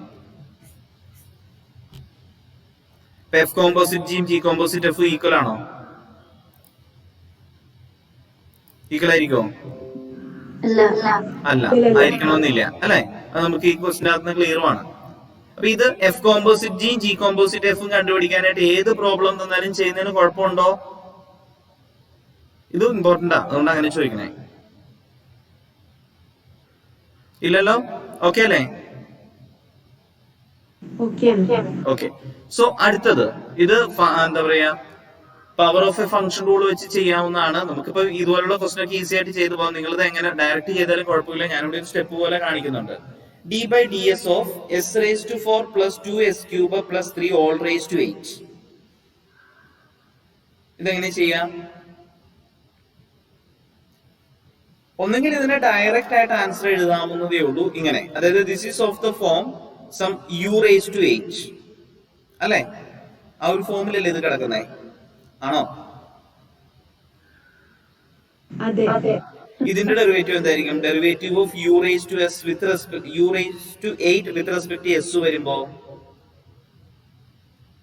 F composite ജിയും ജി കോമ്പോസിറ്റ് എഫ് ഈക്വൽ ആണോ? ഈക്വൽ ആയിരിക്കോ? അല്ല, ആയിരിക്കണമെന്നില്ല അല്ലെ? അത് നമുക്ക് ഈ ക്വസ്റ്റിനകത്ത് ക്ലിയറുമാണ്. അപ്പൊ ഇത് എഫ് കോമ്പോസിറ്റ് ജിയും ജി കോമ്പോസിറ്റ് എഫും കണ്ടുപിടിക്കാനായിട്ട് ഏത് പ്രോബ്ലം തന്നാലും ചെയ്യുന്നതിന് കുഴപ്പമുണ്ടോ? ഇത് ഇമ്പോർട്ടന്റാ, അതുകൊണ്ട് അങ്ങനെ ചോദിക്കണേ. ഇല്ലല്ലോ? ഓക്കെ അല്ലേ? ഓക്കെ. സോ അടുത്തത് ഇത് എന്താ പറയാ, power of A function rule വെച്ച് ചെയ്യാവുന്നതാണ്. നമുക്കിപ്പോ ഇതുപോലുള്ള ക്വസ്റ്റൻ ഒക്കെ ഈസി ആയിട്ട് ചെയ്തു പോകാം. നിങ്ങളിത് എങ്ങനെ ഡയറക്റ്റ് ചെയ്താലും കുഴപ്പമില്ല. ഞാനിവിടെ ഒരു സ്റ്റെപ്പ് പോലെ കാണിക്കുന്നുണ്ട്. D by D S of S raise to 4 plus 2 S cube plus 3 all raise to 8. ഇതെങ്ങനെ ചെയ്യാം? ഒന്നെങ്കിൽ ഇതിനെ ഡയറക്റ്റ് ആയിട്ട് ആൻസർ എഴുതാവുന്നതേ ഉള്ളൂ ഇങ്ങനെ. അതായത് this is of the form some u raise to 8 അല്ലെ? ആ ഒരു ഫോമിലല്ലേ ഇത് കിടക്കുന്നേ? ആണോ? ഇതിന്റെ ഡെറിവേറ്റീവ് എന്തായിരിക്കും? Derivative of u raise to s with respect u raise to 8 with respect to s വരുമ്പോ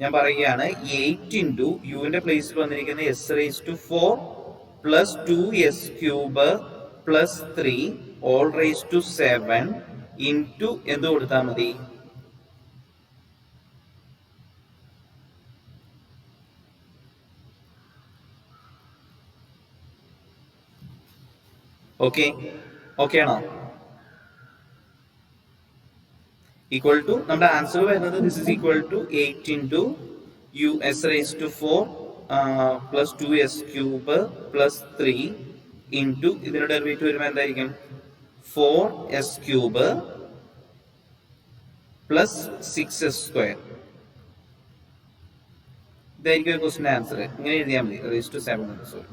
ഞാൻ പറയുകയാണ് 8 ഇൻറ്റു യുവിന്റെ പ്ലേസിൽ വന്നിരിക്കുന്ന s raise to 4 plus 2s cube plus 3 all raise to 7 into എന്ത് കൊടുത്താൽ മതി? ഓക്കെ, ഓക്കെ ആണോ? ഈക്വൽ ടു നമ്മുടെ ആൻസർ വരുന്നത് this is equal to 8 into U S raise to 4 plus 2s cube plus 3 into ഇതിന്റെ derivative വരുമ്പോൾ എന്തായിരിക്കും? 4s cube plus 6s square. ഇതായിരിക്കും ക്വസ്റ്റിന്റെ ആൻസർ. ഇങ്ങനെ എഴുതിയാൽ മതി. റേസ് ടു 7 സോറി,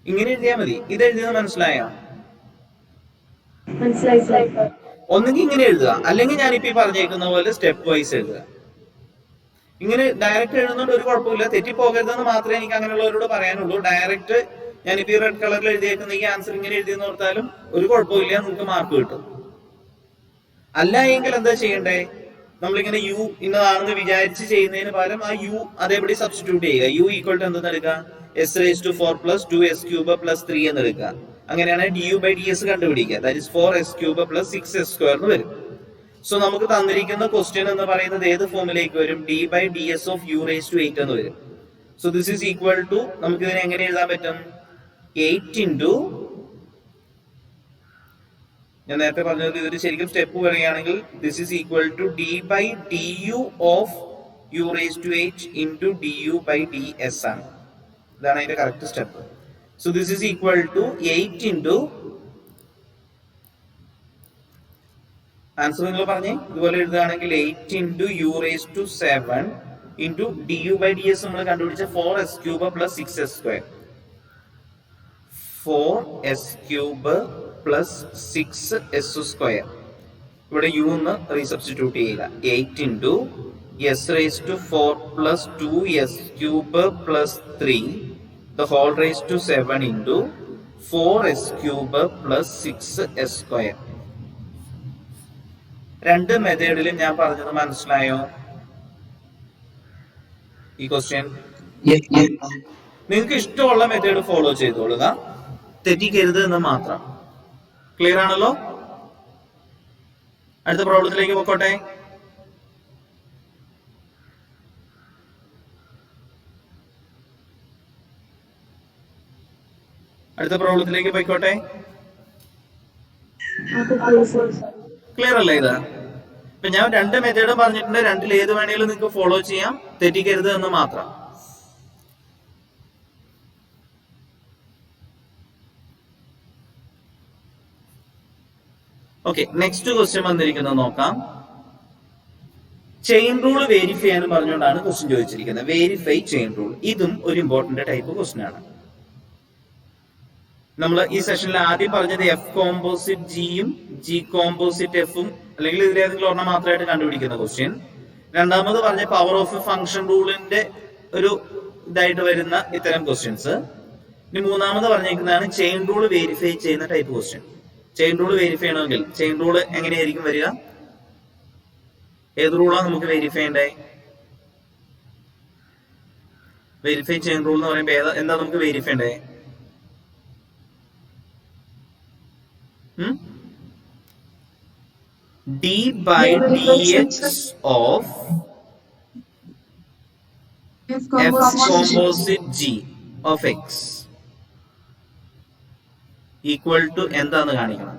ഇങ്ങനെ എഴുതിയാൽ മതി. ഇത് എഴുതിയത് മനസ്സിലായോ? ഒന്നുകിൽ ഇങ്ങനെ എഴുതുക, അല്ലെങ്കിൽ ഞാനിപ്പോ പറഞ്ഞേക്കുന്ന പോലെ സ്റ്റെപ്പ് വൈസ് എഴുതുക. ഇങ്ങനെ ഡയറക്റ്റ് എഴുതുന്നതുകൊണ്ട് ഒരു കുഴപ്പമില്ല, തെറ്റിപ്പോകരുതെന്ന് മാത്രമേ എനിക്ക് അങ്ങനെയുള്ളവരോട് പറയാനുള്ളൂ. ഡയറക്റ്റ് ഞാനിപ്പോ ഈ റെഡ് കളറിൽ എഴുതിയേക്കുന്ന ഈ ആൻസർ ഇങ്ങനെ എഴുതിയെന്ന് ഓർത്താലും ഒരു കുഴപ്പമില്ല, നിങ്ങൾക്ക് മാർക്ക് കിട്ടും. അല്ല എങ്കിൽ എന്താ ചെയ്യണ്ടേ? നമ്മളിങ്ങനെ യു ഇന്നതാണെന്ന് വിചാരിച്ച് ചെയ്യുന്നതിന് പകരം ആ യു അതേപടി സബ്സ്റ്റിറ്റ്യൂട്ട് ചെയ്യുക. യു ഈക്വൽ ടു എന്തെന്ന് എടുക്കുക, S raise to 4 plus 2s³ plus 3 എന്ന് എടുക്കുക. അങ്ങനെയാണ് du/ds കണ്ടുപിടിക്കുക. That is 4s³ plus 6s² എന്ന് വരും. സോ നമുക്ക് തന്നിരിക്കുന്ന ക്വസ്റ്റ്യൻ എന്ന് പറയുന്നത് ഏത് ഫോമിലേക്ക് വരും, d/ds of u raise to 8 എന്ന് വരും. So this is equal to, നമുക്ക് ഇതിനെ എങ്ങനെ എഴുതാൻ പറ്റും, 8 ഇൻറ്റു, ഞാൻ നേരത്തെ പറഞ്ഞത് ഇതൊരു ശരിക്കും സ്റ്റെപ്പ് പറയുകയാണെങ്കിൽ this is equal to d/du of u raise to 8 into du/ds ആണ്. ഇതാണ് അതിന്റെ correct step. So this is equal to 8 into, answer നിങ്ങൾ പറഞ്ഞേ ഇതുപോലെ എഴുതുകയാണെങ്കിൽ 8 into u raise to 7 into du/ds നമ്മൾ കണ്ടുപിടിച്ച 4s³ plus 6s². 4s³ plus 6s². ഇവിടെ u എന്ന് റീസബ്സ്റ്റിറ്റ്യൂട്ട് ചെയ്യുക. 8 into s raise to 4 plus 2s³ plus 3 the whole raised to 7 into 4s³ plus 6s². രണ്ട് മെത്തേഡിലും ഞാൻ പറഞ്ഞത് മനസ്സിലായോ ഈ ക്വസ്റ്റ്യൻ? നിങ്ങൾക്ക് ഇഷ്ടമുള്ള മെത്തേഡ് ഫോളോ ചെയ്തോളുക, തെറ്റിക്കരുത് എന്ന് മാത്രം. ക്ലിയർ ആണല്ലോ? അടുത്ത പ്രോബ്ലത്തിലേക്ക് പോയിക്കോട്ടെ. അടുത്ത പ്രോബ്ലത്തിലേക്ക് പോയിക്കോട്ടെ. ക്ലിയർ അല്ലേ ഇത്? ഇപ്പൊ ഞാൻ രണ്ട് മെത്തേഡ് പറഞ്ഞിട്ടുണ്ട്, രണ്ടിൽ ഏത് വേണേലും നിങ്ങൾക്ക് ഫോളോ ചെയ്യാം, തെറ്റിക്കരുത് എന്ന് മാത്രം. ഓക്കെ, നെക്സ്റ്റ് ക്വസ്റ്റ്യൻ വന്നിരിക്കുന്നത് നോക്കാം. ചെയിൻ റൂൾ വെരിഫൈ ചെയ്യാനും പറഞ്ഞുകൊണ്ടാണ് ക്വസ്റ്റ്യൻ ചോദിച്ചിരിക്കുന്നത്. വെരിഫൈ ചെയിൻ റൂൾ, ഇതും ഒരു ഇമ്പോർട്ടന്റ് ടൈപ്പ് ക്വസ്റ്റ്യൻ ആണ്. നമ്മൾ ഈ സെഷനിൽ ആദ്യം പറഞ്ഞത് എഫ് കോമ്പോസിറ്റ് ജിയും ജി കോമ്പോസിറ്റ് എഫും, അല്ലെങ്കിൽ ഇതിലേതെങ്കിലും ഒരെണ്ണം മാത്രമായിട്ട് കണ്ടുപിടിക്കുന്ന ക്വസ്റ്റ്യൻ. രണ്ടാമത് പറഞ്ഞ പവർ ഓഫ് ഫംഗ്ഷൻ റൂളിന്റെ ഒരു ഇതായിട്ട് വരുന്ന ഇത്തരം ക്വസ്റ്റ്യൻസ്. ഇനി മൂന്നാമത് പറഞ്ഞിരിക്കുന്നതാണ് ചെയിൻ റൂൾ വെരിഫൈ ചെയ്യുന്ന type question. Chain rule verify ചെയ്യണമെങ്കിൽ ചെയിൻ റൂൾ എങ്ങനെയായിരിക്കും വരിക? ഏത് റൂളാണ് നമുക്ക് വെരിഫൈ ചെയ്യണ്ടേ? വെരിഫൈ ചെയിൻ റൂൾ എന്ന് പറയുമ്പോൾ എന്താ നമുക്ക് വെരിഫൈ ചെയ്യണ്ടേ? d/dx of f composite g of x equal to എന്താന്ന് കാണിക്കണം?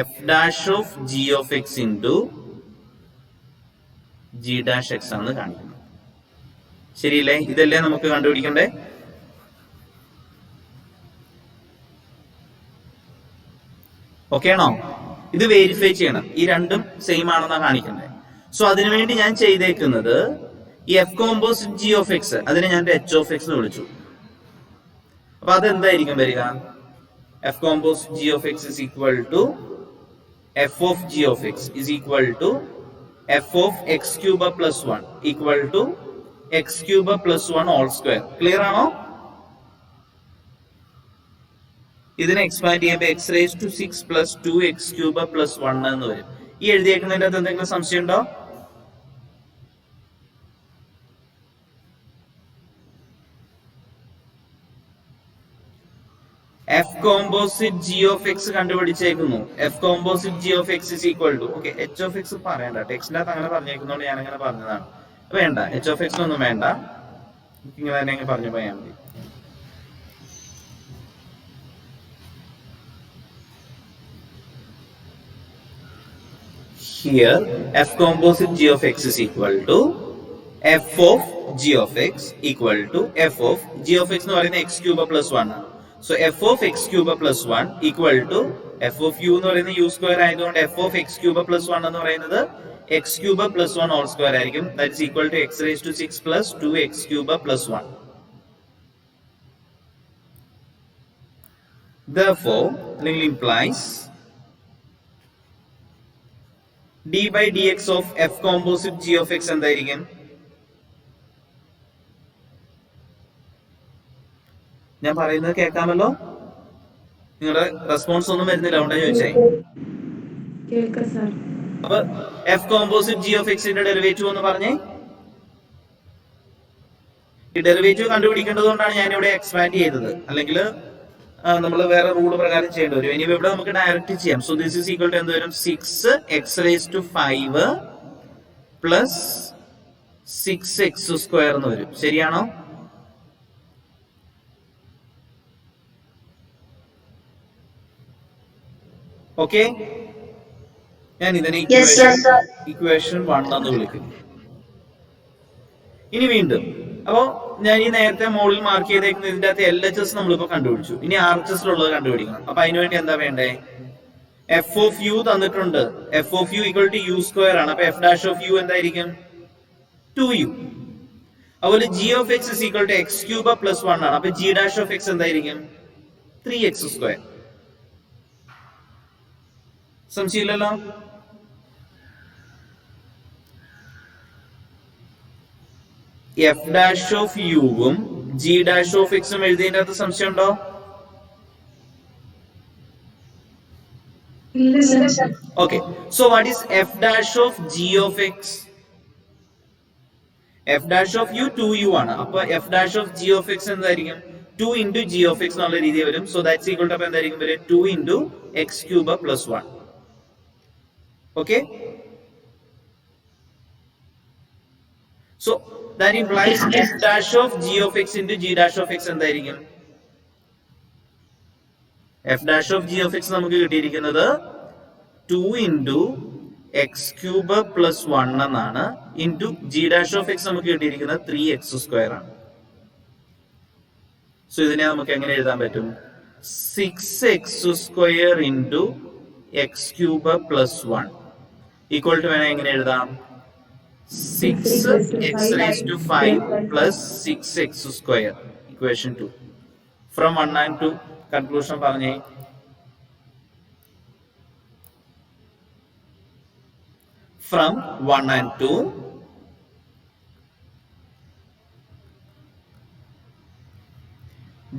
f dash of g of x into g dash x ആണെന്ന് കാണിക്കണം. ശരിയല്ലേ? ഇതല്ലേ നമുക്ക് കണ്ടുപിടിക്കണ്ടേ? ഓക്കെ ആണോ? ഇത് വെരിഫൈ ചെയ്യണം, ഈ രണ്ടും സെയിം ആണെന്നാണ് കാണിക്കണ്ടേ. സോ അതിനുവേണ്ടി ഞാൻ ചെയ്തേക്കുന്നത് ഈ F composite G of X, അതിനെ ഞാൻ എച്ച് ഓഫ് എക്സ് എന്ന് വിളിച്ചു. അപ്പൊ അതെന്തായിരിക്കും വരിക? F composite G of X is equal to F of G of X is equal to F of x³ plus 1 equal to x³ plus 1 whole square. Clear ആണോ? ഇതിനെ expand ചെയ്യുമ്പോൾ x raise to 6 plus 2x³ plus 1 എന്ന് വരും. ഈ എഴുതിയേക്കുന്നതിന്റെ അകത്ത് എന്തെങ്കിലും സംശയം ഉണ്ടോ? F composite G of X കണ്ടുപിടിച്ചേക്കുന്നു. F composite G of X is equal to, okay, H of X പറയണ്ട, ടെക്സ്റ്റിനകത്ത് അങ്ങനെ പറഞ്ഞേക്കുന്നതുകൊണ്ട് ഞാൻ അങ്ങനെ പറഞ്ഞതാണ്. വേണ്ട, എച്ച് ഓഫ് എക്സ് ഒന്നും വേണ്ട, ഇങ്ങനെ തന്നെ പറഞ്ഞു പോയാൽ മതി. Here f composite g of x is equal to f of g of x equal to f of g of x എന്ന് പറയുന്നത് x³ plus 1 ആണ്. So f of x³ plus 1 equal to f of u എന്ന് പറയുന്നത് u² ആയതുകൊണ്ട് f of x³ plus 1 എന്ന് പറയുന്നത് x³ plus 1 whole square ആയിരിക്കും. That is equal to x raised to 6 plus 2x³ plus 1. Therefore, it implies d/dx of f composite g of x എന്തായിരിക്കും? ഞാൻ പറയുന്നത് കേൾക്കാമല്ലോ? നിങ്ങളുടെ റെസ്പോൺസ് ഒന്നും വരുന്നില്ല, അതുകൊണ്ടാണ് ചോദിച്ചേ.
കേൾക്കാം സാർ.
അപ്പൊ എഫ് കോമ്പോസിറ്റ് ജി ഓഫ് എക്സിന്റെ ഡെറിവേറ്റീവ് എന്ന് പറഞ്ഞേ. ഈ ഡെറിവേറ്റീവ് കണ്ടുപിടിക്കേണ്ടത് കൊണ്ടാണ് ഞാൻ ഇവിടെ എക്സ്പാൻഡ് ചെയ്തത്, അല്ലെങ്കിൽ നമ്മൾ വേറെ റൂൾ പ്രകാരം ചെയ്യേണ്ടി വരും. ഇനി ഇവിടെ നമുക്ക് ഡയറക്റ്റ് ചെയ്യാം. So this is equal to എന്ത് വരും? 6x⁵ പ്ലസ് 6x² എന്ന് വരും. ശരിയാണോ? ഓക്കെ, ഞാൻ ഇതിനെ ഇക്വേഷൻ 1 എന്ന് വിളിക്കും. ഇനി വീണ്ടും, അപ്പോ ഞാൻ ഈ നേരത്തെ മുകളിൽ മാർക്ക് ചെയ്തേക്കുന്ന ഇതിന്റെ അകത്ത് LHS നമ്മളിപ്പോ കണ്ടുപിടിച്ചു. ഇനി RHSലുള്ളത് കണ്ടുപിടിക്കണം. അപ്പൊ അതിനുവേണ്ടി എന്താ വേണ്ടേ? എഫ് ഓഫ് യു തന്നിട്ടുണ്ട്. F of U equal to u² ആണ്. അപ്പൊ എഫ് ഡാഷ് ഓഫ് യു എന്തായിരിക്കും? 2u. അതുപോലെ g of X is equal to x³ plus 1 ആണ്. അപ്പൊ ജി ഡാഷ് ഓഫ് എക്സ് എന്തായിരിക്കും? 3x². സംശയമില്ലല്ലോ? എഫ് ഡാഷ് ഓഫ് യുവും ജി ഡാഷ് ഓഫ് എക്സും എഴുതിയതിന്റെ അകത്ത് സംശയം ഉണ്ടോ? Okay, so what is f dash of G of x? F dash of u 2u ആണ്. അപ്പൊ f dash of G of x എന്തായിരിക്കും? 2 ഇൻറ്റു ജി ഓഫ് എക്സ് എന്നുള്ള രീതി വരും. സോ ദാറ്റ്സ് ഈക്വൽ ടു എന്തായിരിക്കും വരും? 2 into x³ plus 1. Okay, so that implies f dash of g of x into g dash of x എന്തായിരിക്കും? f dash of g of x നമുക്ക് കിട്ടിയിരിക്കുന്നത് 2 into x³ plus 1 എന്നാണ്. into g dash of x നമുക്ക് കിട്ടിയിരിക്കുന്നത് 3x² ആണ്. So ഇതിനെ നമുക്ക് എങ്ങനെ എഴുതാൻ പറ്റും? 6x² into x³ plus 1 equal to എങ്ങനെ എഴുതാം? 6x⁵ plus 6x². Equation 2. From 1 and 2 conclusion പറഞ്ഞേ. From 1 and 2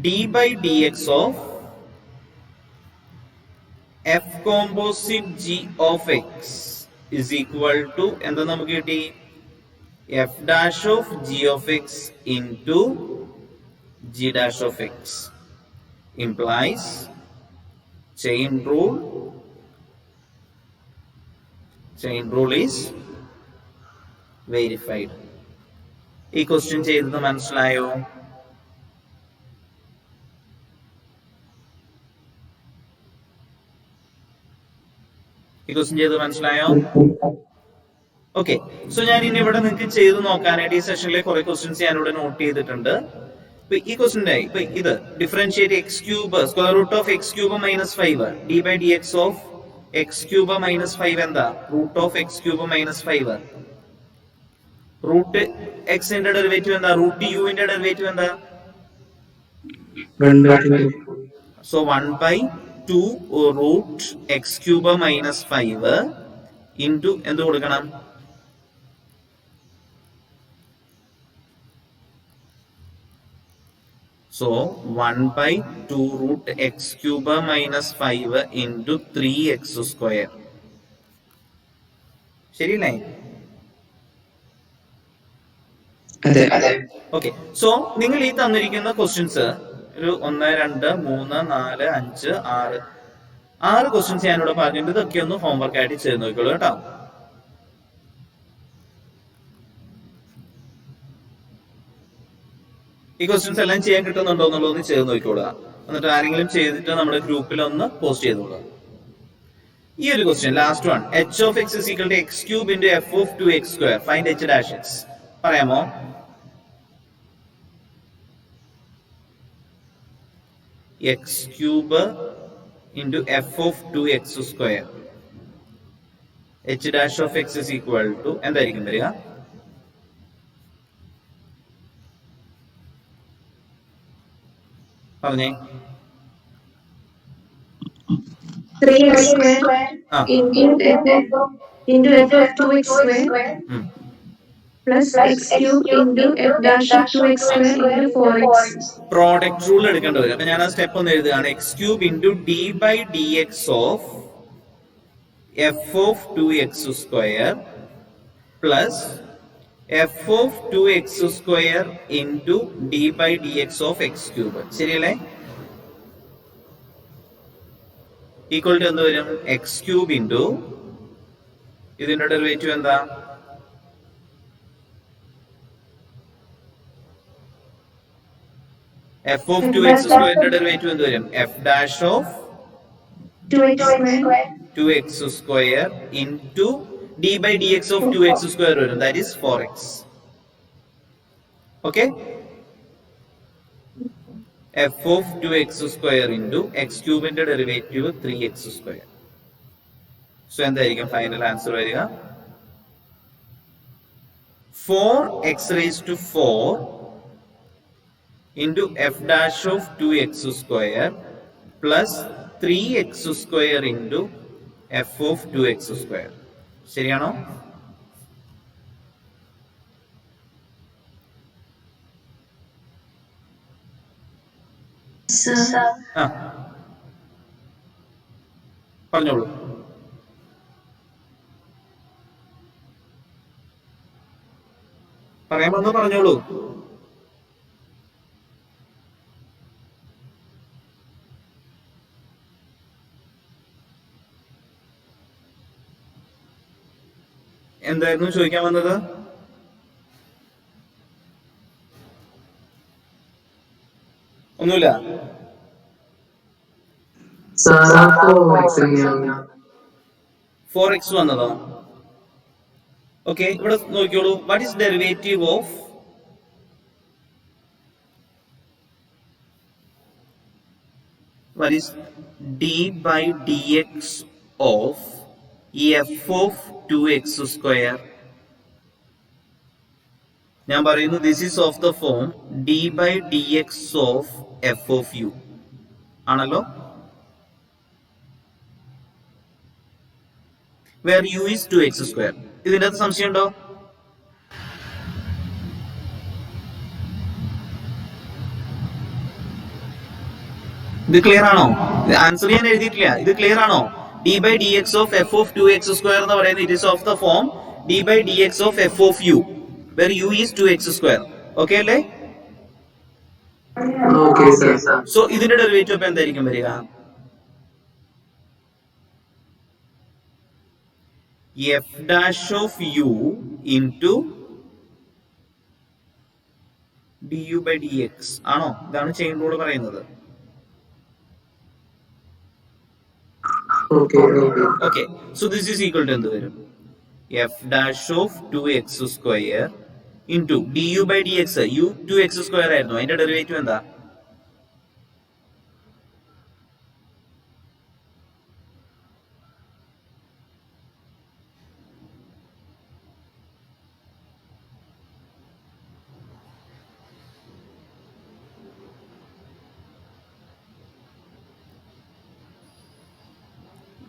d by dx of f composite g of x is equal to എന്താ നമുക്ക് കിട്ടി? f dash of g of x into g dash of x implies chain rule is verified. ഈ question ചെയ്തത് മനസ്സിലായോ? ഈ question ചെയ്തത് മനസ്സിലായോ? Okay, so ഞാൻ ഇനി ഇവിടെ നിങ്ങൾക്ക് ചെയ്ത് നോക്കാനായിട്ട് ഈ സെഷനിലെ കുറെ ക്വസ്റ്റ്യൻസ് ഞാൻ ഇവിടെ നോട്ട് ചെയ്തിട്ടുണ്ട്. ഇപ്പൊ ഈ ക്വസ്റ്റ്യന്റെ ഇപ്പൊ ഇത് differentiate x³ square root of x³ minus 5 d by dx of x³ minus 5 എന്താ? Root of x³ minus 5. Root എക്സിന്റെ ഡെറിവേറ്റീവ് എന്താ? റൂട്ട് യുവിന്റെ ഡെറിവേറ്റീവ് എന്താ? So 1/2 root x³ minus 5 into എന്ത് കൊടുക്കണം? So 1/2 root x³ minus 5 into 3x². ശരിയല്ലേ?
അതെ.
Okay, so നിങ്ങൾ ഈ തന്നിരിക്കുന്ന ക്വസ്റ്റ്യൻസ് ഒരു 1 2 3 4 5 6 ക്വസ്റ്റ്യൻസ് ഞാനിവിടെ പറഞ്ഞിട്ടുണ്ട്. ഇതൊക്കെ ഒന്ന് ഹോംവർക്ക് ആയിട്ട് ചെയ്ത് നോക്കിക്കോളൂ കേട്ടോ. ഈ ക്വസ്റ്റ്യൻസ് എല്ലാം ചെയ്യാൻ കിട്ടുന്നുണ്ടോ എന്നുള്ളതൊന്ന് ചെയ്ത് നോക്കിക്കോളുക. എന്നിട്ട് ആരെങ്കിലും ചെയ്തിട്ട് നമ്മുടെ ഗ്രൂപ്പിൽ ഒന്ന് പോസ്റ്റ് ചെയ്തോളുക. ഈ ഒരു question last one, h of x is equal to x³ into f of 2x². Find h dash x. പറയാമോ? x³ into f of 2x². h dash of x is equal to എന്തായിരിക്കും വരിക? പറഞ്ഞേ.
3x² into f of 2x² plus x³ into f dash of 2x² into 4x.
Product rule എടുക്കേണ്ടി വരും. അപ്പൊ ഞാൻ ആ step ഒന്ന് എഴുതുകയാണ്. x³ into d by dx of f of 2x square plus f of 2x square into d by D x of X cube. ശരിയല്ലേ? Equal to എന്ത് വരും? എക്സ് ക്യൂബ് ഇൻറ്റു ഇതിന്റെ ഡെറിവേറ്റീവ് എന്താ? എഫ് ഓഫ് 2x സ്ക്വയറിന്റെ derivative എന്ത് വരും? F dash of 2x square into d by D x of 2x square വരും. That is 4x. Okay, f of 2x square into x ക്യൂബിന്റെ derivative 3x square. So എന്തായിരിക്കും final answer വരിക? 4x raised to 4 into f dash of 2x square plus 3x square into f of 2x square. ശരിയാണോ? പറഞ്ഞോളൂ. പറയാമെന്ന് പറഞ്ഞോളൂ. എന്തായിരുന്നു ചോദിക്കാൻ വന്നത്? ഒന്നുമില്ല. 4x വന്നതോ? ഓക്കെ, ഇവിടെ നോക്കിയോളൂ. What is derivative of d by dx of f of 2x square? ഞാൻ പറയുന്നു this is of the form d by dx of f of u ആണല്ലോ. where u is 2x square. ഇതിന്റെ അകത്ത് സംശയം ഉണ്ടോ? ഇത് ക്ലിയർ ആണോ? ആൻസർ ഞാൻ എഴുതിയിട്ടില്ല. ഇത് ക്ലിയർ ആണോ? d by dx of f of 2x square എന്ന് പറയുന്നത് it is of the form d by dx of f of u where u is 2x square. Okay അല്ലേ?
Okay sir.
സോ ഇതിന്റെ derivative അപ്പോൾ എന്തായിരിക്കും വരിക? f dash of u into du by dx ആണോ? ഇതാണ് chain rule പറയുന്നത്. Okay, so this is equal to എന്ത് വരും? f dash of 2x square into du by dx. u 2x square ആയിരുന്നു, അതിന്റെ ഡെറിവേറ്റീവ് എന്താ?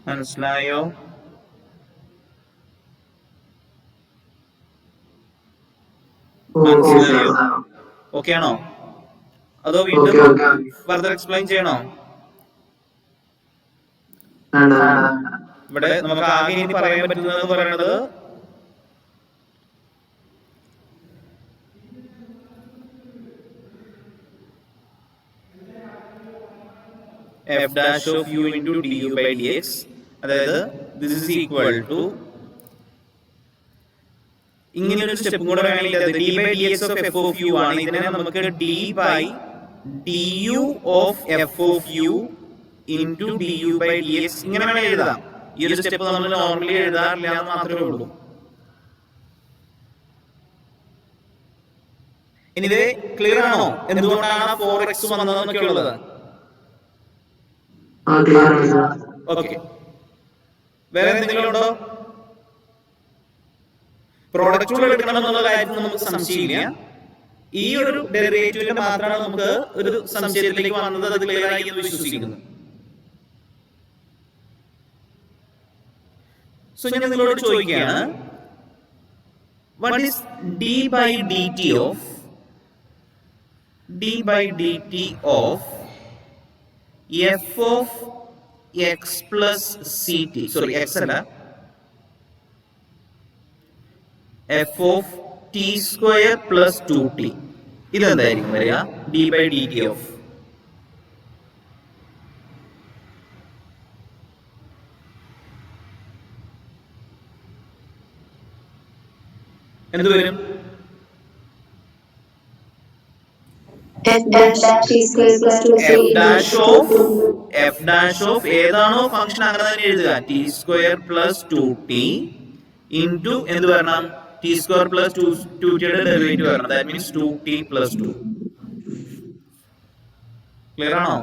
മനസ്സിലായോ? മനസ്സിലായോ? ഓക്കെ ആണോ? അതോ വീണ്ടും ഫർദർ എക്സ്പ്ലെയിൻ ചെയ്യണോ? ഇവിടെ നമുക്ക് ആകെ ഇനി പറയാൻ പറ്റുന്നത് പറയുന്നത് f dash of u into du by dx. അതായത് this is equal to ഇങ്ങനെ ഒരു സ്റ്റെപ്പ് കൂടെ വേണമെങ്കിൽ അത് d by dx of f of u ആണ്. ഇതിനെ നമുക്ക് d by du of f of u into du by dx ഇങ്ങനെ വേണമെങ്കിൽ എഴുതാം. ഈ ഒരു സ്റ്റെപ്പ് നമ്മൾ നോർമലി എഴുതാറില്ല എന്ന് മാത്രമേ ഉള്ളൂ. ഇനി ഇത് ക്ലിയർ ആണോ? എന്തുകൊണ്ടാണ് 4x വന്നതെന്നൊക്കെ ഉള്ളത്? ഓക്കെ, വേറെ എന്തെങ്കിലും ഉണ്ടോ? പ്രോഡക്റ്റുകൾ എടുക്കണം എന്നുള്ള കാര്യത്തിൽ നമുക്ക് സംശയമില്ല. ഈ ഒരു ഡെറിവേറ്റീവിന്റെ മാത്രമാണ് നമുക്ക് ഒരു സംശയത്തിലേക്ക് വന്നത്. അത് ക്ലിയർ ആയി എന്ന് വിശ്വസിക്കുന്നു. സോ ഞാൻ നിങ്ങളോട് ചോദിക്കുകയാണ്, what is d by dt of f of x plus c t, sorry x അല്ല, f of t square plus 2t. ഇതെന്തായിരിക്കും വരിക? D by D t of എന്ത് വരും?
f dash t square plus 2t
f dash of ഏതാണോ function അങ്ങനെ തന്നെ എഴുതുക, T square plus 2t into എന്ത് വരണം? T square plus 2t derivative വരണം. That means 2t plus 2. Clear ആണോ?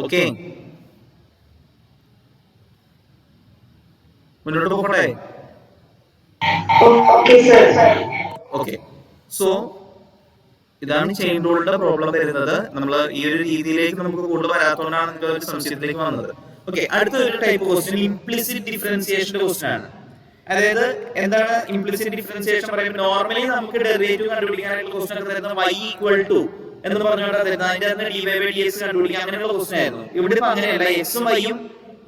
ഓക്കെ, മുന്നോട്ട് പോകട്ടെ. ഓക്കെ, സോ ഇതാണ് ചെയിൻ റൂളിന്റെ പ്രോബ്ലം വരുന്നത്. നമ്മൾ ഈ ഒരു രീതിയിലേക്ക് നമുക്ക് കൂടുതൽ വരാത്തതുകൊണ്ടാണ് നിങ്ങൾക്ക് ഒരു സംശയത്തിലേക്ക് വന്നത്. ഓക്കെ, അടുത്ത ഒരു ടൈപ്പ് ക്വസ്റ്റ്യൻ ഇംപ്ലിസിറ്റ് ഡിഫറൻസിയേഷന്റെ ക്വസ്റ്റ്യൻ ആണ്. അതായത് എന്താണ് ഇംപ്ലിസിറ്റ് ഡിഫറൻസിയേഷൻ പറയുമ്പോൾ നോർമലി നമുക്ക് ഡെറിവേറ്റീവ് കണ്ടുപിടിക്കാനായിട്ടുള്ള ക്വസ്റ്റ്യൻ ഒക്കെ തരുന്നത് y ഈക്വൽ ടു എന്ന് പറഞ്ഞുകൊണ്ടാണ് തരുന്നത്. അതിന്റെ തന്നെ dy by dx കണ്ടുപിടിക്കാൻ അങ്ങനെയുള്ള ക്വസ്റ്റ്യൻ ആയിരുന്നു. ഇവിടെ ഇപ്പൊ അങ്ങനെയല്ല, എക്സും വൈയും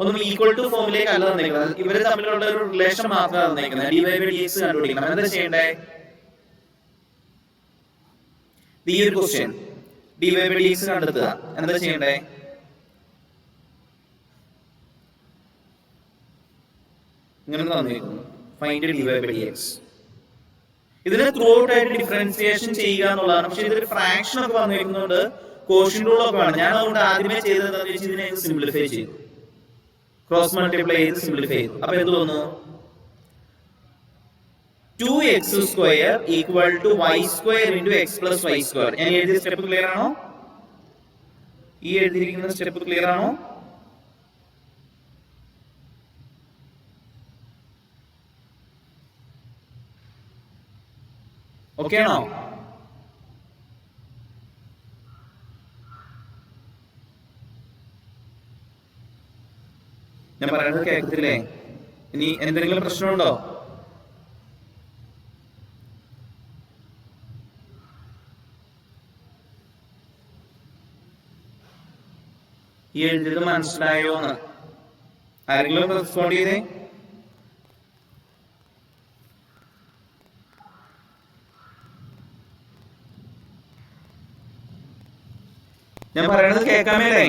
ഒന്നും ഈക്വൽ ടു ഫോമിലേക്ക് അല്ല തന്നിരിക്കുന്നത്, ഇവര് തമ്മിലുള്ള ഒരു റിലേഷൻ മാത്രമാണ് തന്നിരിക്കുന്നത്. dy by dx കണ്ടുപിടിക്കണം. എന്താ ചെയ്യണ്ടേ? ഈ ഒരു ക്വസ്റ്റ്യൻ dy by dx കണ്ടെത്തുക. എന്താ ചെയ്യണ്ടേ? ഇങ്ങനെ തന്നിരിക്കുന്നു, ഫൈൻഡ് dy by dx. ഇതിനെ ത്രൂ ഔട്ട് ആയിട്ട് ഡിഫറൻസിയേഷൻ ചെയ്യുക എന്നുള്ളതാണ്. പക്ഷെ ഇതൊരു ഫ്രാക്ഷൻ ഒക്കെ വന്നിരിക്കുന്നുണ്ട്, കോഷ്യന്റ് റൂൾ ഒക്കെ വേണം. ഞാൻ അതുകൊണ്ട് ആദ്യമേ ചെയ്തത് എന്താണെന്ന് വെച്ചാൽ ഇതിനെ സിംപ്ലിഫൈ ചെയ്തു, ക്രോസ് മൾട്ടിപ്ലൈ ചെയ്ത് സിംപ്ലിഫൈ ചെയ്തു. അപ്പൊ എന്ത് തോന്നുന്നു? 2x square equal to y square into X plus Y square. ഞാൻ എഴുതിയ സ്റ്റെപ്പ് ക്ലിയർ ആണോ? ഈ എഴുതിയിരിക്കുന്ന സ്റ്റെപ്പ് ക്ലിയർ ആണോ? ഓക്കെ ആണോ? ഞാൻ പറയുന്നത് കേൾക്കത്തില്ലേ? ഇനി എന്തെങ്കിലും പ്രശ്നമുണ്ടോ? ഈ എഴുതിയത് മനസ്സിലായോന്ന് ആരെങ്കിലും റെസ്പോണ്ട് ചെയ്തേ? ഞാൻ പറയണത് കേൾക്കാമേലേ?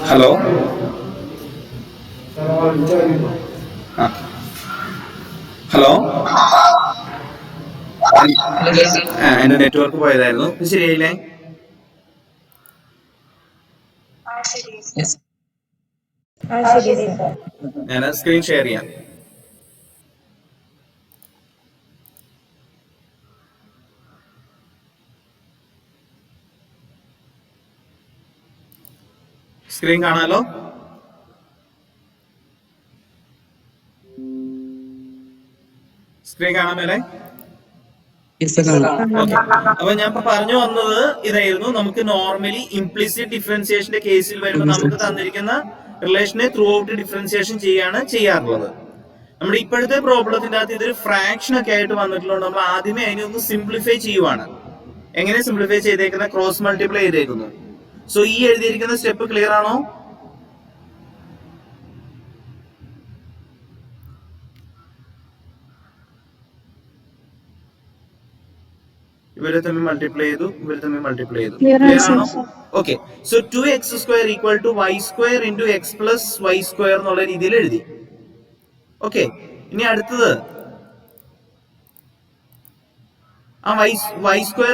ഹലോ, ഹലോ, എന്റെ നെറ്റ്വർക്ക് പോയതായിരുന്നു. ശരിയായില്ലേ? ഞാൻ സ്ക്രീൻ ഷെയർ ചെയ്യാം. സ്ക്രീൻ കാണാലോ? സ്ക്രീൻ കാണാൻ മേലെ? അപ്പൊ ഞാൻ പറഞ്ഞു വന്നത് ഇതായിരുന്നു. നമുക്ക് നോർമലി ഇംപ്ലിസിറ്റ് ഡിഫറൻസിയേഷന്റെ കേസിൽ വരുമ്പോൾ നമുക്ക് തന്നിരിക്കുന്ന റിലേഷനെ ത്രൂ ഔട്ട് ഡിഫറൻസിയേഷൻ ചെയ്യാണ് ചെയ്യാറുള്ളത്. നമ്മുടെ ഇപ്പോഴത്തെ പ്രോബ്ലത്തിന്റെ അകത്ത് ഇതൊരു ഫ്രാക്ഷൻ ഒക്കെ ആയിട്ട് വന്നിട്ടുള്ളത്. നമ്മൾ ആദ്യമേ അതിനെ ഒന്ന് സിംപ്ലിഫൈ ചെയ്യുവാണ്. എങ്ങനെ സിംപ്ലിഫൈ ചെയ്തേക്കുന്ന? Cross multiply ചെയ്തേക്കുന്നു. സോ ഈ എഴുതിയിരിക്കുന്ന സ്റ്റെപ്പ് ക്ലിയർ ആണോ? ഇവരെ തമ്മിൽ മൾട്ടിപ്ലൈ ചെയ്തു, ഇവരെ തമ്മിൽ മൾട്ടിപ്ലൈ ചെയ്തു.
Clear
clear
answer.
ആണോ? Okay. So 2x² equal to y² into X plus y² എന്നുള്ള രീതിയിൽ എഴുതി. ഓക്കെ. ഇനി അടുത്തത് ആ y²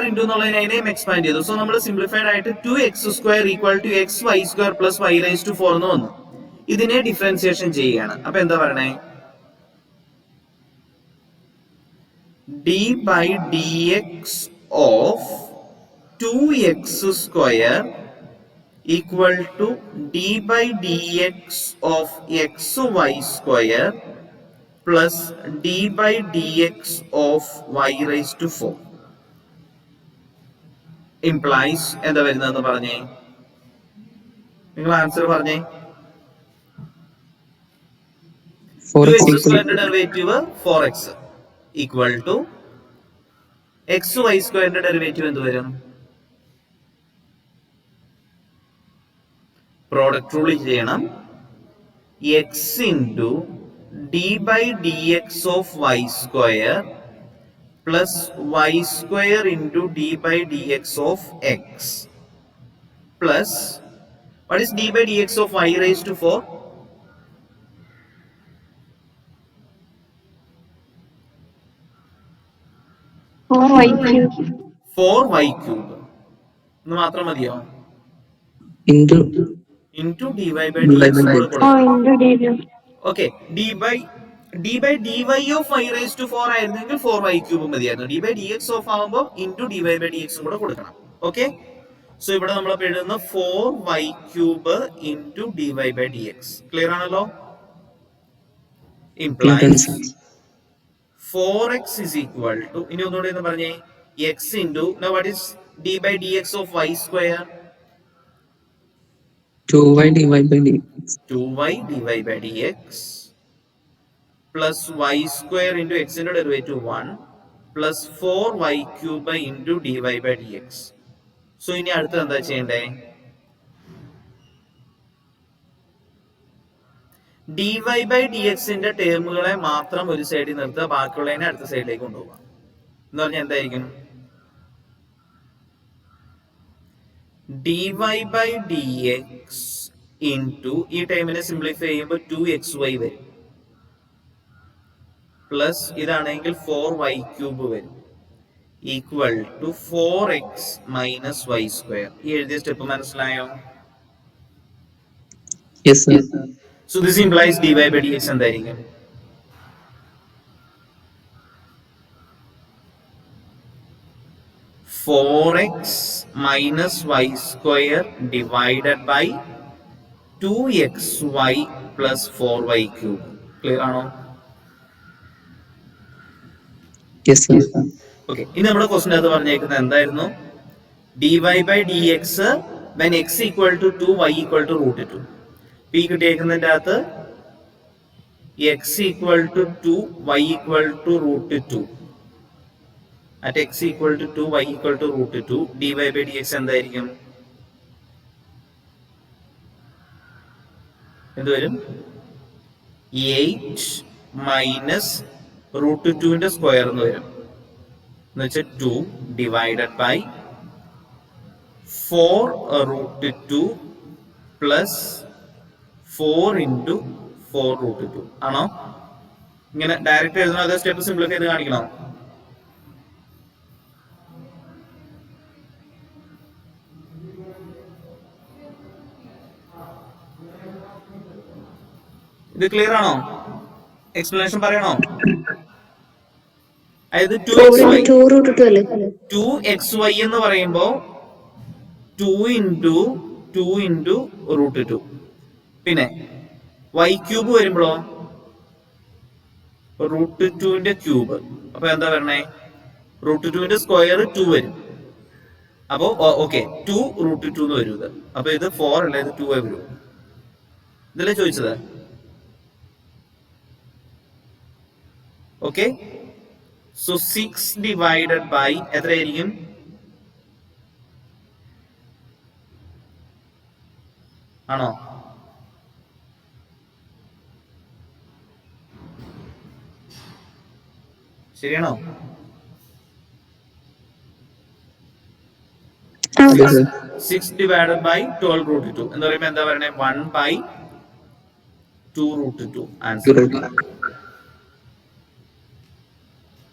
ഇൻറ്റു എന്നുള്ളതിനെ അതിനെയും എക്സ്പാൻഡ് ചെയ്തു. സോ നമ്മൾ സിംപ്ലിഫൈഡ് ആയിട്ട് 2x² equal to xy² plus y⁴ എന്ന് വന്നു. ഇതിനെ ഡിഫറൻസിയേഷൻ ചെയ്യുകയാണ്. അപ്പൊ എന്താ പറയണേ? d by dx of 2x² equal to d by dx of xy² plus d by dx of y⁴ implies എന്താ വരുന്നതെന്ന് പറഞ്ഞേ, നിങ്ങൾ ആൻസർ പറഞ്ഞേ. 2x² derivative 4x equal to xy² derivative എന്ത് വരും? പ്രോഡക്റ്റ് റൂൾ ചെയ്യണം. x into d by dx of y² plus y² into d by dx of x plus what is d by dx of y⁴? 4y³ എന്ന് മാത്രം മതിയോ?
into
into dy by dx okay. d by dy of y⁴ ആയിരുന്നെങ്കിൽ 4y³ മതിയായിരുന്നു. d by dx of ആവുമ്പോൾ into dy by dx കൂടെ കൊടുക്കണം. Okay. So ഇവിടെ നമ്മൾ എഴുതുന്ന 4y³ into dy by dx. Clear ആണല്ലോ? implies 4x is equal to, ഇനി ഒന്നുകൂടെ എന്ന് പറഞ്ഞേ, x into, now what is d by dx of y²?
2y dy by dx
2y dy by dx plus y² into x ന്റെ derivative 1 plus 4y³ into dy by dx. So ഇനി അടുത്തത് എന്താ ചെയ്യണ്ടേ? dy by dx ന്റെ ടേമുകളെ മാത്രം ഒരു സൈഡിൽ നിർത്തുക, ബാക്കിയുള്ളതിനെ അടുത്ത സൈഡിലേക്ക് കൊണ്ടുപോകാം. എന്ന് പറഞ്ഞാൽ എന്തായിരിക്കും? dy by dx into, ഈ ടൈമിനെ സിംപ്ലിഫൈ ചെയ്യുമ്പോൾ 2xy വരും, പ്ലസ് ഇതാണെങ്കിൽ 4y³ വരും, equal to 4x minus y². ഈ എഴുതിയ സ്റ്റെപ്പ് മനസ്സിലായോ?
yes sir
So this implies dy by dx എന്തായിരിക്കും? (4x minus y² divided by 2xy plus 4y³. Clear ആണോ?
yes sir
okay. ഇനി നമ്മുടെ ക്വസ്റ്റ്യൻ അത് പറഞ്ഞേക്കുന്നത് എന്തായിരുന്നു? dy by dx when x equal to 2 y equal to √2. ഈ കിട്ടിയേക്കുന്നതിന്റെ അകത്ത് x equal to 2 y equal to √2. at x equal to 2 y equal to √2 dy by dx എന്തായിരിക്കും? എന്ത് വരും? 8 മൈനസ് √2 ന്റെ സ്ക്വയർ എന്ന് വരും, എന്ന് വെച്ചാൽ 2 ഡിവൈഡഡ് ബൈ 4√2 പ്ലസ് 4 into 4√2 ആണോ? ഇങ്ങനെ ഡയറക്റ്റ് എഴുതണോ അതോ സ്റ്റെപ്പ് സിംപ്ലിഫൈ ചെയ്ത് കാണിക്കണോ? ഇത് ക്ലിയർ ആണോ? എക്സ്പ്ലനേഷൻ പറയണോ? അതായത് 2xy എന്ന് പറയുമ്പോ 2 into √2, പിന്നെ y³ വരുമ്പോഴോ √2 ന്റെ ക്യൂബ്. അപ്പൊ എന്താ വരണേ? √2 ന്റെ സ്ക്വയർ 2 വരും. അപ്പോ ഓക്കെ 2√2 എന്ന് വരും ഇത്. അപ്പൊ ഇത് 4 അല്ല, ഇത് 2 ആയി വരും. ഇതല്ലേ ചോദിച്ചത്? ഓക്കെ. സോ 6 ഡിവൈഡഡ് ബൈ എത്രയായിരിക്കും? ആണോ? ശരിയാണോ?
Yes, sir.
6 divided by 12 root 2 എന്ന് പറയുമ്പോൾ എന്താ പറയണേ 1 by 2 root 2 ആൻസർ.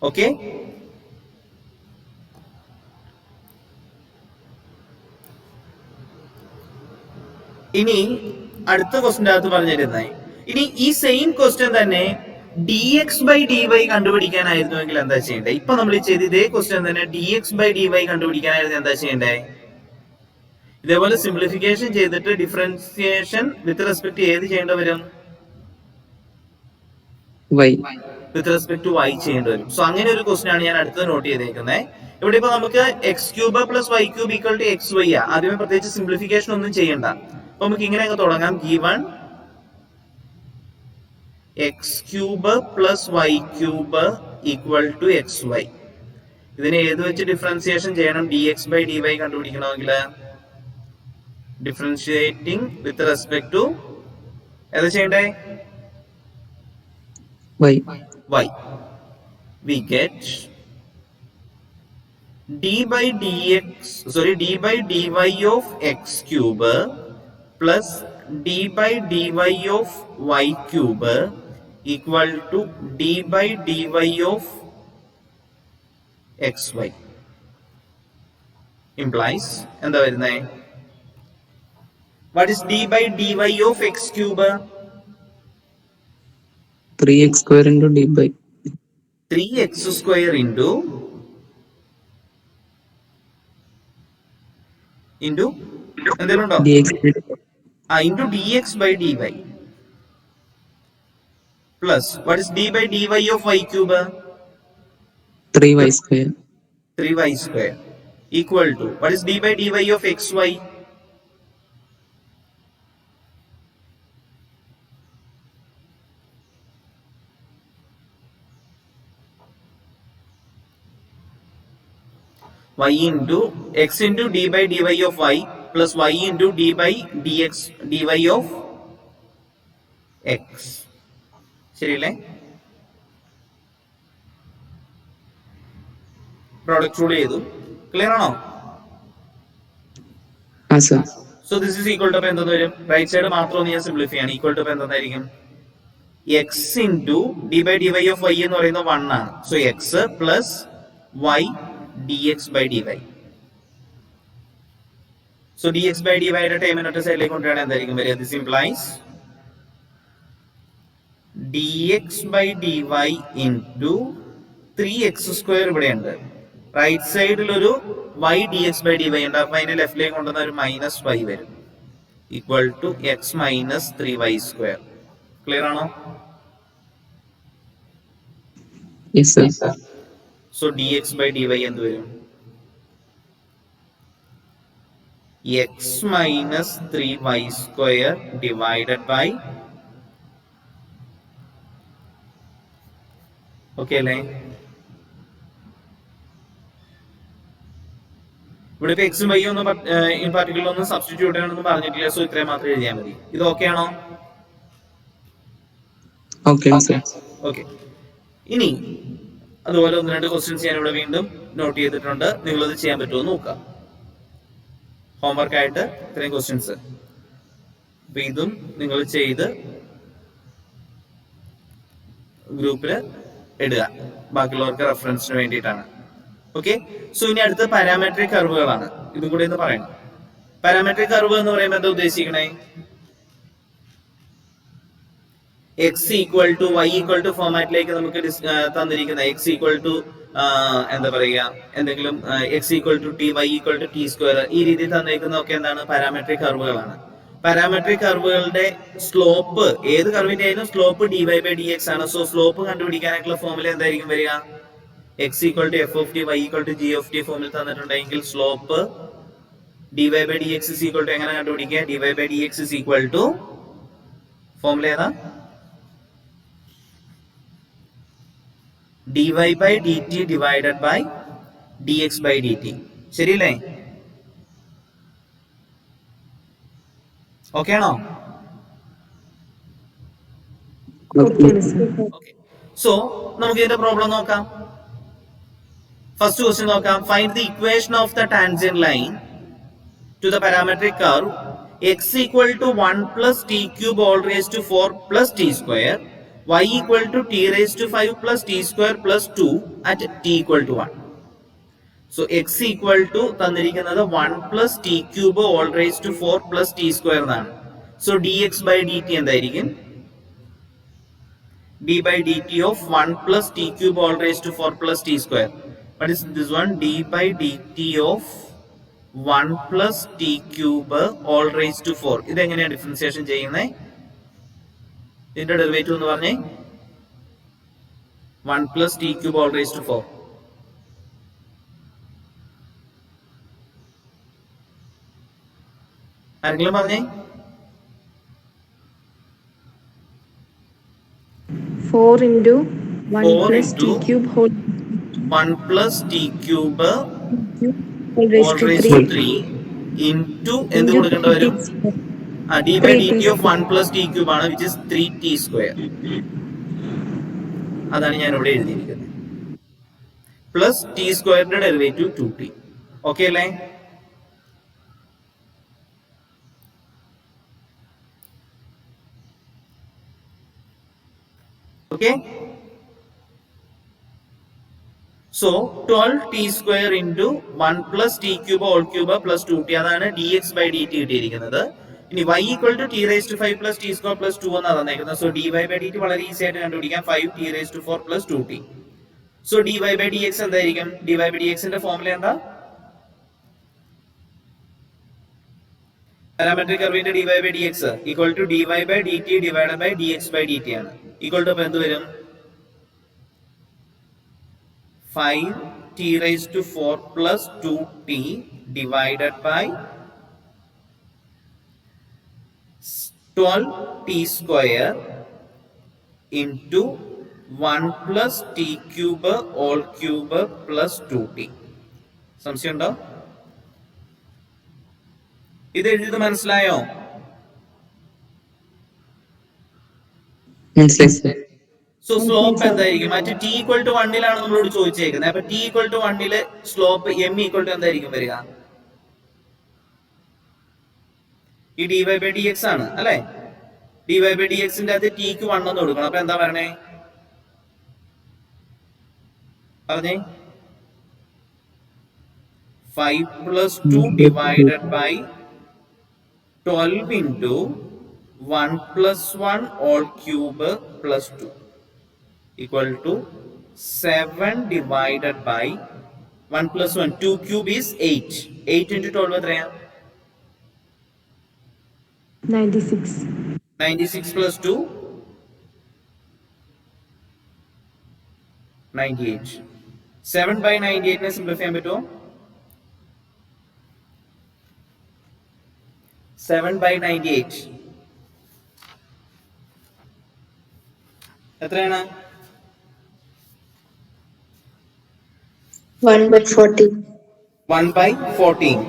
ഓക്കെ, ഇനി അടുത്ത ക്വസ്റ്റ്യൻ അകത്ത് പറഞ്ഞിരുന്നേ, ഇനി ഈ സെയിം ക്വസ്റ്റ്യൻ തന്നെ dx by dy കണ്ടുപിടിക്കാനായിരുന്നുവെങ്കിൽ എന്താ ചെയ്യണ്ടേ? ഇപ്പൊ നമ്മൾ ചെയ്ത് ഇതേ ക്വസ്റ്റ്യൻ തന്നെ dx by dy കണ്ടുപിടിക്കാനായിരുന്നു എന്താ ചെയ്യണ്ടേ? ഇതേപോലെ സിംപ്ലിഫിക്കേഷൻ ചെയ്തിട്ട് ഡിഫറൻസിയേഷൻ വിത്ത് റെസ്പെക്ട് ഏത് ചെയ്യേണ്ടി വരും?
Y.
With respect to y ചെയ്യേണ്ടി വരും. സോ അങ്ങനെ ഒരു ക്വസ്റ്റ്യൻ ആണ് ഞാൻ അടുത്തത് നോട്ട് ചെയ്തേക്കുന്നത്. ഇവിടെ ഇപ്പൊ നമുക്ക് X cube plus Y cube equal to X Y ആ. ആദ്യമേ പ്രത്യേകിച്ച് സിംപ്ലിഫിക്കേഷൻ ഒന്നും ചെയ്യണ്ട. അപ്പൊ നമുക്ക് ഇങ്ങനെ അങ്ങ് തുടങ്ങാം. Given x cube plus Y cube equal to X y. ഇതിനെ ഏത് വെച്ച് ഡിഫറൻസിയേഷൻ ചെയ്യണം? D X by d y കണ്ടുപിടിക്കണമെങ്കിൽ ഡിഫറൻഷിയേറ്റിംഗ് വിത്ത് റെസ്പെക്ട് ടു ഏതാ ചെയ്യണ്ടേ?
Y.
y. We get d by dy of x cube plus d by dy of y cube equal to d by dy of xy. Implies എന്താ വരുന്നേ? What is d by dy of x cube?
3x square into d by
3x square into എന്തെങ്കിലും ഉണ്ടോ?
dx
into dx by dy plus what is d by dy of y cube?
3y square
3y square equal to what is d by dy of xy? y into x into d by dy of y plus y into d by dx dy of x. ശരിയല്ലേ? Product rule ചെയ്തു. Clear ആണോ?
ആ sir.
So this is equal to എന്താ വരും? Right side മാത്രം ഞാൻ simplify ആണ്. Equal to എന്തായിരിക്കും? x into d by dy of y എന്ന് പറയുന്നത് 1 ആണ്. So x plus y dx by dy. So dx by dy യുടെ ടൈം ഒറ്റ സൈഡിലേക്ക് കൊണ്ടുവരാൻ എന്തായിരിക്കും വരിക? This implies dx by dy into 3x square ഇവിടെ ഉണ്ട്. റൈറ്റ് സൈഡിൽ ഒരു y dx by dy ഉണ്ട്. അപ്പൊ അതിന്റെ ലെഫ്റ്റിലേക്ക് കൊണ്ടുവന്ന ഒരു മൈനസ് y വരും. Equal to x minus 3y square. Clear ആണോ?
Yes sir.
So dx by dy എന്ത് വരും? x minus 3y square divided by okay അല്ലേ? ഇവിടെ ഇപ്പൊ എക്സും വൈ ഒന്നും ഇൻ പാർട്ടിക്കുലർ ഒന്നും സബ്സ്റ്റിറ്റ്യൂട്ട് ചെയ്യണമെന്ന് പറഞ്ഞിട്ടില്ല. സോ ഇത്രയും മാത്രം എഴുതിയാൽ മതി. ഇത് ഓക്കെ ആണോ?
Okay sir.
ഓക്കെ. ഇനി അതുപോലെ ഒന്ന് രണ്ട് ക്വസ്റ്റ്യൻസ് ഞാൻ ഇവിടെ വീണ്ടും നോട്ട് ചെയ്തിട്ടുണ്ട്. നിങ്ങളത് ചെയ്യാൻ പറ്റുമോ നോക്കാം. ഹോംവർക്ക് ആയിട്ട് ഇത്രയും ക്വസ്റ്റ്യൻസ്. അപ്പൊ ഇതും നിങ്ങൾ ചെയ്ത് ഗ്രൂപ്പിൽ ഇടുക. ബാക്കിയുള്ളവർക്ക് റെഫറൻസിന് വേണ്ടിയിട്ടാണ്. ഓക്കെ. സോ ഇനി അടുത്ത പാരാമെട്രിക് കർവുകളാണ്. ഇതും കൂടി ഒന്ന് പറയണം. പാരാമെട്രിക് കർവ് എന്ന് പറയുമ്പോൾ എന്താ ഉദ്ദേശിക്കണേ? X equal to y equal to ഫോമാറ്റിലേക്ക് നമുക്ക് തന്നിരിക്കുന്ന എക്സ് ഈക്വൽ ടു എന്താ പറയുക, എന്തെങ്കിലും x equal to t, y equal to T square, ഈ രീതിയിൽ തന്നിരിക്കുന്നതൊക്കെ എന്താണ്? പാരാമെട്രിക് കർവുകളാണ്. പാരാമെട്രിക് കർവുകളുടെ സ്ലോപ്പ്, ഏത് കർവിന്റെ ആയാലും slope d Y by D x ആണ്. സോ സ്ലോപ്പ് കണ്ടുപിടിക്കാനായിട്ടുള്ള ഫോമിൽ എന്തായിരിക്കും വരിക? X equal to F of t, y equal to g of t ഫോമിൽ തന്നിട്ടുണ്ടെങ്കിൽ slope d Y by D X is equal to എങ്ങനെ കണ്ടുപിടിക്കുക? D Y by D X is equal to ഫോമിൽ ഏതാ? dy by dt divided by dx by dt. ശരിയല്ലേ? Okay ആണോ? Okay. So നമുക്ക് ഇതിന്റെ പ്രോബ്ലം നോക്കാം. ഫസ്റ്റ് ക്വസ്റ്റ്യൻ നോക്കാം. Find the equation of the tangent line to the parametric curve x equal to 1 plus t cube all raised to 4 plus t square, y equal to t raised to 5 plus t square plus 2 at t equal to 1. So x equal to തന്നിരിക്കുന്നത് 1 plus t cube all raised to 4 plus t square എന്നാണ്. So dx by dt എന്തായിരിക്കും? d by dt of 1 plus t cube all raised to 4 plus t square. What is this one? d by dt of 1 plus t cube all raised to 4. ഇതെങ്ങനെയാണ് differentiation ചെയ്യുന്നത്? ഇതിന്റെ derivative എന്ന് പറഞ്ഞേ 1 plus t cube all raised to 4. ആരെങ്കിലും പറഞ്ഞേ?
4 into 1
4
plus t
into
cube whole
1 plus t cube
all raised
all
to
raised
3
to 3 into എന്ത് കൊടുക്കേണ്ടി വരും? d by dt of 1 plus t cube ആണ്, which is 3t square. അതാണ് ഞാൻ ഇവിടെ എഴുതിയിരിക്കുന്നത്. പ്ലസ് ടി സ്ക്വയറിന്റെ ഡെറിവേറ്റീവ് 2t. ഓക്കെ അല്ലേ? Okay. So 12t square into 1 plus t cube whole cube plus 2t അതാണ് dx by dt കിട്ടിയിരിക്കുന്നത്. ഇനി y equal to t raised to 5 plus t square plus 2 എന്നാണ് തന്നേക്കുന്നത്. So dy by dt വളരെ easy ആയിട്ട് കണ്ടുപിടിക്കാം. 5t raised to 4 plus 2t. So dy by dx എന്തായിരിക്കും? dy by dx ന്റെ formula എന്താ? Parametric കർവിന്റെ dy by dx equal to dy by dt divided by dx by dt ആണ്. Equal to എന്ത് വരും? 5t raised to 4 plus 2t divided by 12t square into 1 plus t cube all cube plus 2t. സംശയം ഉണ്ടോ? ഇത് എഴുതിയത് മനസ്സിലായോ? So slope എന്തായിരിക്കും? മറ്റേ t equal to 1 ലാണ് നമ്മളോട് ചോദിച്ചേക്കുന്നത്. അപ്പൊ t equal to 1 slope m equal to എന്തായിരിക്കും വരിക? ഈ dy by dx ആണ് അല്ലെ? dy by dx ന്റെ അത് t ക്ക് 1 എന്ന് കൊടുക്കണം. അപ്പൊ എന്താ പറയണേ? പറഞ്ഞേ 5 plus 2 divided by 12 into 1 plus 1 all cube plus 2 equal to 7 divided by 1 plus 1. 2 cube is 8. 8 into 12 എത്രയാണ്?
96.
96 plus 2 98. 7 by 98 നെ സിംപ്ലിഫൈ ചെയ്യാൻ പറ്റുമോ? 7 by 98 എത്രയാണ്?
1 by 14.
1 by 14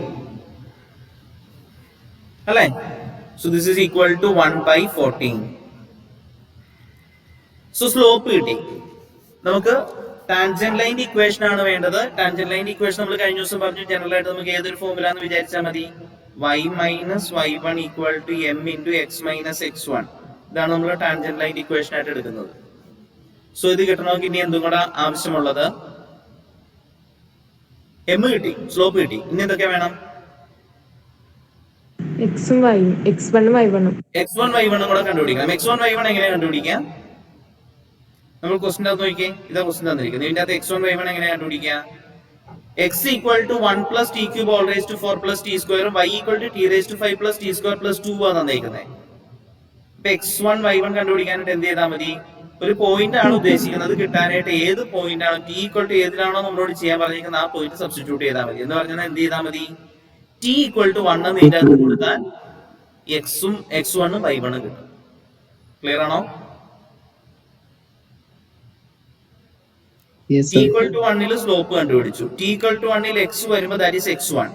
അല്ലേ? So this is equal to 1 by 14. So slope കിട്ടി. നമുക്ക് ടാൻജന്റ് ലൈൻ ഇക്വേഷൻ ആണ് വേണ്ടത്. ടാൻജന്റ് ലൈൻ ഇക്വേഷൻ നമ്മൾ കഴിഞ്ഞ ദിവസം പറഞ്ഞു. ജനറൽ ആയിട്ട് നമുക്ക് ഏതൊരു ഫോർമുല എന്ന് വിചാരിച്ചാൽ മതി. y minus y1 equal to m into x minus x1. ഇതാണ് നമ്മൾ ടാൻജന്റ് ലൈൻ ഇക്വേഷൻ ആയിട്ട് എടുക്കുന്നത്. സോ ഇത് കിട്ടണമെങ്കിൽ ഇനി എന്തും കൂടെ ആവശ്യമുള്ളത്? m കിട്ടി, സ്ലോപ്പ് കിട്ടി. ഇനി എന്തൊക്കെ വേണം?
x1 y1
കൂടെ കണ്ടുപിടിക്കണം. x1 y1 എങ്ങനെയാ കണ്ടുപിടിക്കാം? നമ്മൾ ക്വസ്റ്റ്യൻ നോക്കിയേ. ഇതാ ക്വസ്റ്റ്യൻ തന്നിരിക്കുന്നത്. ഇതിന്റെ അകത്ത് x1 y1 എങ്ങനെയാ കണ്ടുപിടിക്കാം? x equal to 1 plus t cube all raised to 4 plus t square, y equal to t raised to 5 plus t square plus 2 ആണ് തന്നിരിക്കുന്നത്. ഇപ്പൊ x1 y1 കണ്ടുപിടിക്കാനായിട്ട് എന്ത് ചെയ്താൽ മതി? ഒരു പോയിന്റ് ആണ് ഉദ്ദേശിക്കുന്നത് കിട്ടാനായിട്ട്. ഏത് പോയിന്റ് ആണ് t equal to ഏതിലാണോ നമ്മളോട് ചെയ്യാൻ പറഞ്ഞിരിക്കുന്നത് ആ പോയിന്റ് സബ്സ്റ്റിറ്റ്യൂട്ട് ചെയ്താൽ മതി. എന്ന് പറഞ്ഞാൽ എന്ത് ചെയ്താൽ മതി? t equal to 1 എന്ന് ഇതിന്റെ അകത്ത് കൊടുത്താൽ x1 y1 കിട്ടും. ക്ലിയർ ആണോ?
Yes,
t equal to 1 slope കണ്ടുപിടിച്ചു. t equal to 1 x വരുമ്പോൾ that is x1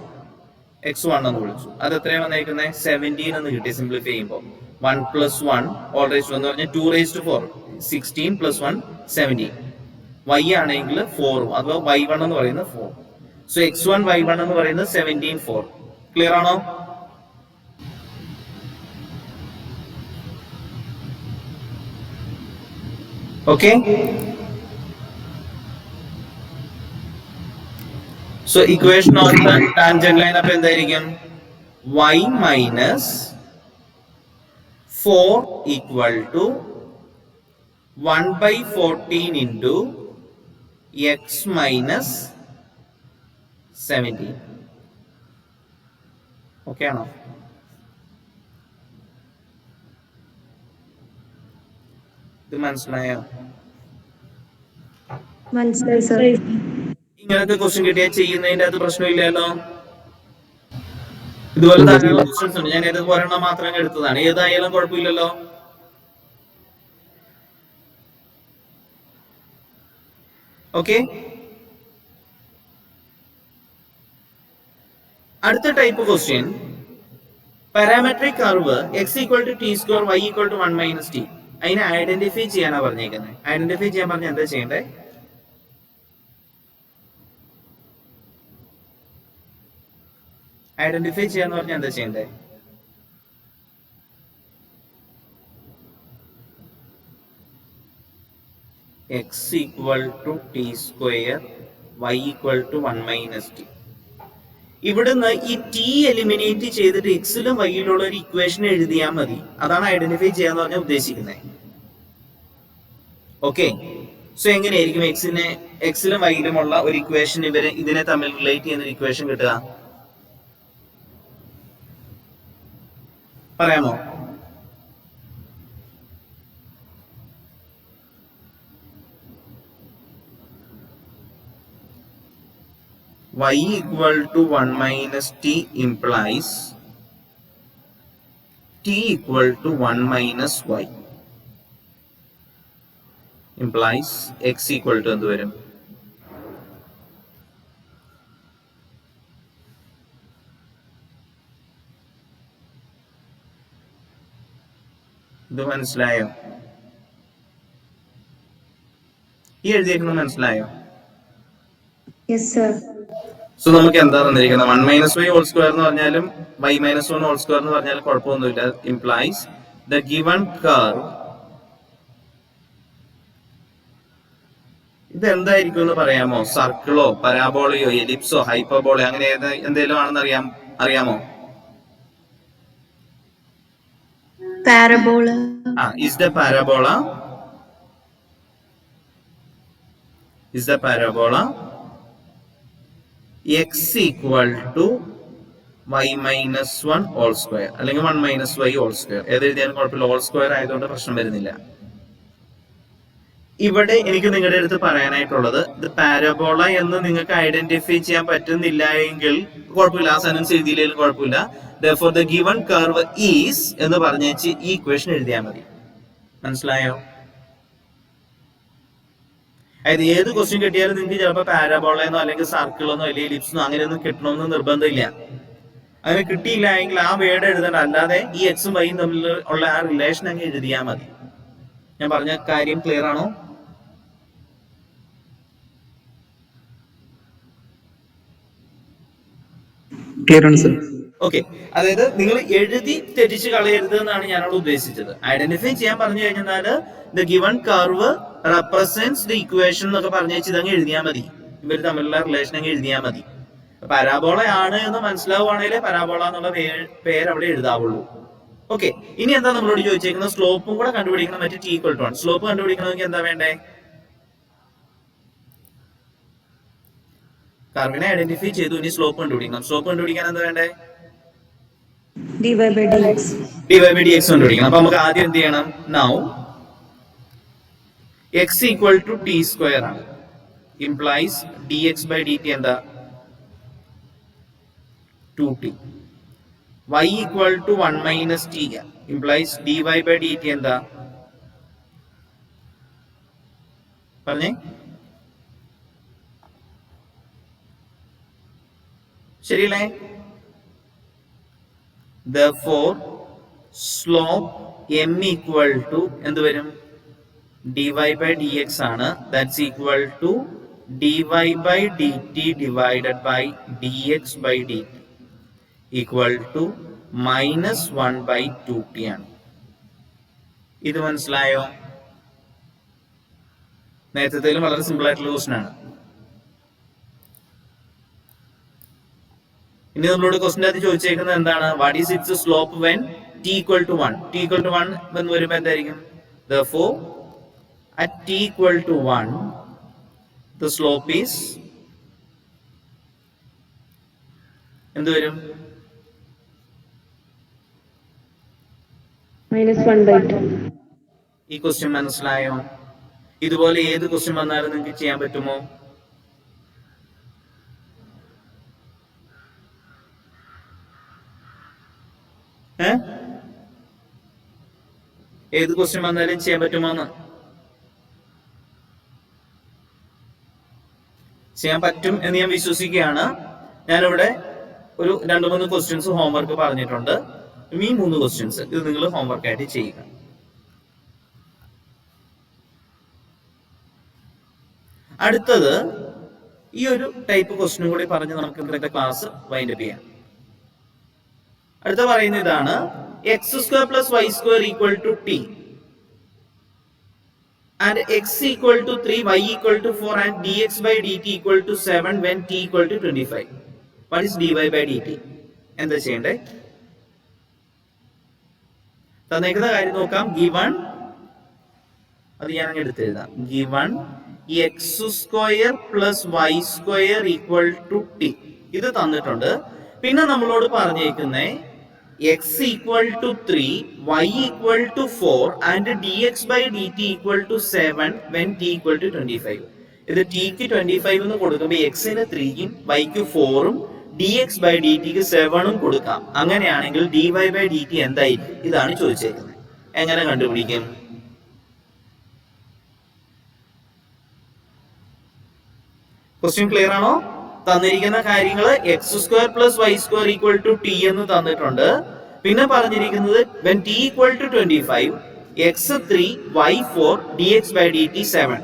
എന്ന് വിളിച്ചു. അത് എത്രയാണ് വന്നേക്കുന്നത്? 17 എന്ന് കിട്ടി. സിംപ്ലിഫൈ ചെയ്യുമ്പോൾ 1 plus 1 all raised to എന്ന് പറഞ്ഞാൽ 2 raised to 4 16 plus 1 17. y ആണെങ്കിൽ 4 അഥവാ y1 എന്ന് പറയുന്നത് 4. സോ x1 y1 എന്ന് പറയുന്നത് 17 4. ക്ലിയർ ആണോ? Okay. So equation of the tangent line അപ്പൊ എന്തായിരിക്കും? y minus 4 equal to 1/14 into x minus 17. Okay ആണോ? ഇത് മനസ്സിലായോ?
മനസ്സിലായി സർ.
ഇങ്ങനത്തെ ക്വസ്റ്റ്യൻ കിട്ടിയാൽ ചെയ്യുന്നതിന്റെ അത് പ്രശ്നമില്ലല്ലോ. ഇതുപോലെ ധാരാളം ക്വസ്റ്റ്യൻസ് ഉണ്ട്. ഞാൻ ഏത് ഒരെണ്ണം മാത്രമേ എടുത്തതാണ്. ഏതായാലും കുഴപ്പമില്ലല്ലോ. ഓക്കെ. അടുത്ത type question, parametric curve x equal to T square y equal to 1 minus T. അതിനെ ഐഡന്റിഫൈ ചെയ്യാനാ പറഞ്ഞേക്കുന്നത്. ഐഡന്റിഫൈ ചെയ്യാൻ പറഞ്ഞാൽ എന്താ ചെയ്യണ്ടേ? ഐഡന്റിഫൈ ചെയ്യാന്ന് പറഞ്ഞാൽ എന്താ ചെയ്യണ്ടേ? x equal to T square y equal to 1 minus T. ഇവിടുന്ന് ഈ ടി എലിമിനേറ്റ് ചെയ്തിട്ട് എക്സിലും വൈയിലുള്ള ഒരു ഇക്വേഷൻ എഴുതിയാൽ മതി. അതാണ് ഐഡന്റിഫൈ ചെയ്യാന്ന് പറഞ്ഞാൽ ഉദ്ദേശിക്കുന്നത്. ഓക്കെ. സോ എങ്ങനെയായിരിക്കും എക്സിലും വൈയിലുമുള്ള ഒരു ഇക്വേഷൻ ഇതിനെ തമ്മിൽ റിലേറ്റ് ചെയ്യുന്ന ഒരു ഇക്വേഷൻ കിട്ടുക? പറയാമോ? y equal to 1 minus t implies t equal to 1 minus y implies x equal to എന്ത് വരും? ഇത് മനസ്സിലായോ? ഈ എഴുതിയേക്കുന്നത് മനസ്സിലായോ?
Yes sir.
സോ നമുക്ക് എന്താ തന്നിരിക്കുന്നത്? 1 മൈനസ് വൈ ഹോൾ സ്ക്വയർ എന്ന് പറഞ്ഞാലും y മൈനസ് 1 ഹോൾ സ്ക്വയർ എന്ന് പറഞ്ഞാലും കുഴപ്പമൊന്നുമില്ല. Implies the given curve. ഇത് എന്തായിരിക്കും എന്ന് പറയാമോ? സർക്കിളോ പരാബോളയോ എലിപ്സോ ഹൈപ്പർബോളയോ അങ്ങനെ എന്തെങ്കിലും ആണെന്ന് അറിയാമോ?
Parabola.
Is the parabola x equal to y minus 1 whole square അല്ലെങ്കിൽ 1 minus y whole square. ഏതെഴുതിയാലും കുഴപ്പമില്ല. ഹോൾ സ്ക്വയർ ആയതുകൊണ്ട് പ്രശ്നം വരുന്നില്ല. ഇവിടെ എനിക്ക് നിങ്ങളുടെ അടുത്ത് പറയാനായിട്ടുള്ളത്, ഇത് പാരബോള എന്ന് നിങ്ങൾക്ക് ഐഡന്റിഫൈ ചെയ്യാൻ പറ്റുന്നില്ല എങ്കിൽ കുഴപ്പമില്ല. ആ സെന്റൻസ് എഴുതിയില്ലെങ്കിലും കുഴപ്പമില്ല. Therefore the given curve is എന്ന് പറഞ്ഞേച്ച് ഈ ഇക്വേഷൻ എഴുതിയാൽ മതി. മനസ്സിലായോ? അതായത് ഏത് ക്വസ്റ്റ്യൻ കിട്ടിയാലും നിങ്ങൾക്ക് ചിലപ്പോൾ പാരബോളയെന്നോ അല്ലെങ്കിൽ സർക്കിളെന്നോ അല്ലെങ്കിൽ എലിപ്സെന്നോ അങ്ങനെയൊന്നും കിട്ടണമെന്ന് നിർബന്ധമില്ല. അങ്ങനെ കിട്ടിയില്ല എങ്കിൽ ആ വേർഡ് എഴുതണം. അല്ലാതെ ഈ എക്സും വൈയും തമ്മിൽ ഉള്ള ആ റിലേഷൻ അങ്ങ് എഴുതിയാൽ മതി. ഞാൻ പറഞ്ഞ കാര്യം ക്ലിയർ ആണോ?
ക്ലിയർ ആണ് സർ.
ഓക്കെ. അതായത് നിങ്ങൾ എഴുതി തെറ്റിച്ച് കളയരുത് എന്നാണ് ഞാനോട് ഉദ്ദേശിച്ചത്. ഐഡന്റിഫൈ ചെയ്യാൻ പറഞ്ഞു കഴിഞ്ഞാൽ the given curve represents the equation എന്നൊക്കെ പറഞ്ഞു വെച്ച് ഇതങ്ങ് എഴുതിയാൽ മതി. ഇവർ തമ്മിലുള്ള റിലേഷൻ അങ്ങ് എഴുതിയാൽ മതി. പരാബോള ആണ് എന്ന് മനസ്സിലാവുകയാണെങ്കിൽ പരാബോള എന്നുള്ള പേര് അവിടെ എഴുതാവുള്ളൂ. ഓക്കെ. ഇനി എന്താ നമ്മളോട് ചോദിച്ചേക്കുന്നത്? സ്ലോപ്പും കൂടെ കണ്ടുപിടിക്കണം. മറ്റേ t equal to 1. സ്ലോപ്പ് കണ്ടുപിടിക്കണമെങ്കിൽ എന്താ വേണ്ടേ? കർവിനെ ഐഡന്റിഫൈ ചെയ്തു. ഇനി സ്ലോപ്പ് കണ്ടുപിടിക്കണം. സ്ലോപ്പ് കണ്ടുപിടിക്കാൻ എന്താ വേണ്ടേ?
dy by dx.
dy by dx കണ്ടുപിടിക്കണം. അപ്പൊ നമുക്ക് ആദ്യം എന്ത് ചെയ്യണം? Now x equal to t square ആണ്. implies dx by dt എന്താ? 2t. y equal to 1 minus t implies dy by dt എന്താ? പറഞ്ഞേ. ശരിയല്ലേ? Therefore slope m equal to എന്ത് വരും? dy by dx ആണ്. That's equal to dy by dt divided by dx by dt. Equal to -1/2t ആണ്. ഇത് മനസ്സിലായോ? നേരത്തേലും വളരെ സിമ്പിൾ ആയിട്ടുള്ള ക്വസ്റ്റൻ ആണ്. ഇനി നമ്മളോട് ക്വസ്റ്റൻ അത് ചോദിച്ചേക്കുന്നത് എന്താണ്? What is it's slope when t equal to 1? t equal to 1 എന്ന് വരുമ്പോൾ എന്തായിരിക്കും? Therefore at t equal to 1 the slope is എന്ത് വരും?
-1/2.
ഈ ക്വസ്റ്റ്യൻ മനസ്സിലായോ? ഇതുപോലെ ഏത് ക്വസ്റ്റ്യൻ വന്നാലും നിങ്ങൾക്ക് ചെയ്യാൻ പറ്റുമോ? ഏത് ക്വസ്റ്റ്യൻ വന്നാലും ചെയ്യാൻ പറ്റുമോന്ന്? ചെയ്യാൻ പറ്റും എന്ന് ഞാൻ വിശ്വസിക്കുകയാണ്. ഞാനിവിടെ ഒരു 2-3 ക്വസ്റ്റ്യൻസ് ഹോംവർക്ക് പറഞ്ഞിട്ടുണ്ട്. ഈ 3 ക്വസ്റ്റ്യൻസ് ഇത് നിങ്ങൾ ഹോംവർക്ക് ആയിട്ട് ചെയ്യുക. അടുത്തത് ഈ ഒരു ടൈപ്പ് ക്വസ്റ്റ്യനും കൂടി പറഞ്ഞ് നമുക്ക് ഇന്നത്തെ ക്ലാസ് വൈൻഡ് അപ്പ് ചെയ്യാം. അടുത്ത പറയുന്ന ഇതാണ്, x² + y² = t and x = 3, y = 4 and dx/dt = 7 when t = 25. What is dy/dt? എന്താ ചെയ്യണ്ടേ? തന്നേക്കുന്ന കാര്യം നോക്കാം. given, അത് ഞാൻ അങ്ങ് എടുത്തെഴുതാം. given x² + y² = t. ഇത് തന്നിട്ടുണ്ട്. പിന്നെ നമ്മളോട് പറഞ്ഞേക്കുന്നേ x = 3, y = 4 and dx/dt = 7 when t = 25. ഇത് t ക്ക് 25 എന്ന് കൊടുക്കുമ്പോൾ x ന് 3ഉം y ക്ക് 4ഉം dx/dt ക്ക് 7ഉം കൊടുക്കാം. അങ്ങനെയാണെങ്കിൽ dy/dt എന്തായിരിക്കും? ഇതാണ് ചോദിച്ചേക്കുന്നത്. എങ്ങനെ കണ്ടുപിടിക്കും? ക്വസ്റ്റ്യൻ ക്ലിയർ ആണോ? തന്നിരിക്കുന്ന കാര്യങ്ങൾ x² + y² = t എന്ന് തന്നിട്ടുണ്ട്. പിന്നെ പറഞ്ഞിരിക്കുന്നത് when t = 25, x 3, y 4, dx/dt 7.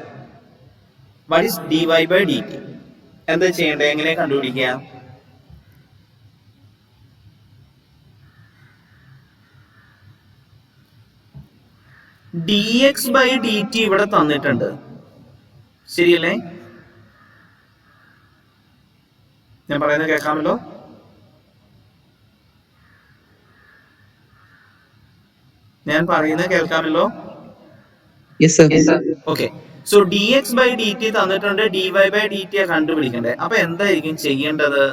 What is dy/dt? എന്താ ചെയ്യേണ്ടത്? എങ്ങനെ കണ്ടുപിടിക്കാം? dx/dt ഇവിടെ തന്നിട്ടുണ്ട്, ശരിയല്ലേ? ഞാൻ പറയുന്നത് കേൾക്കാമല്ലോ? ഞാൻ പറയുന്നത് കേൾക്കാമല്ലോ?
Yes, sir.
Okay. So dx/dt തന്നിട്ടുണ്ട്, dy/dt കണ്ടുപിടിക്കണ്ടേ. അപ്പൊ എന്തായിരിക്കും ചെയ്യേണ്ടത്?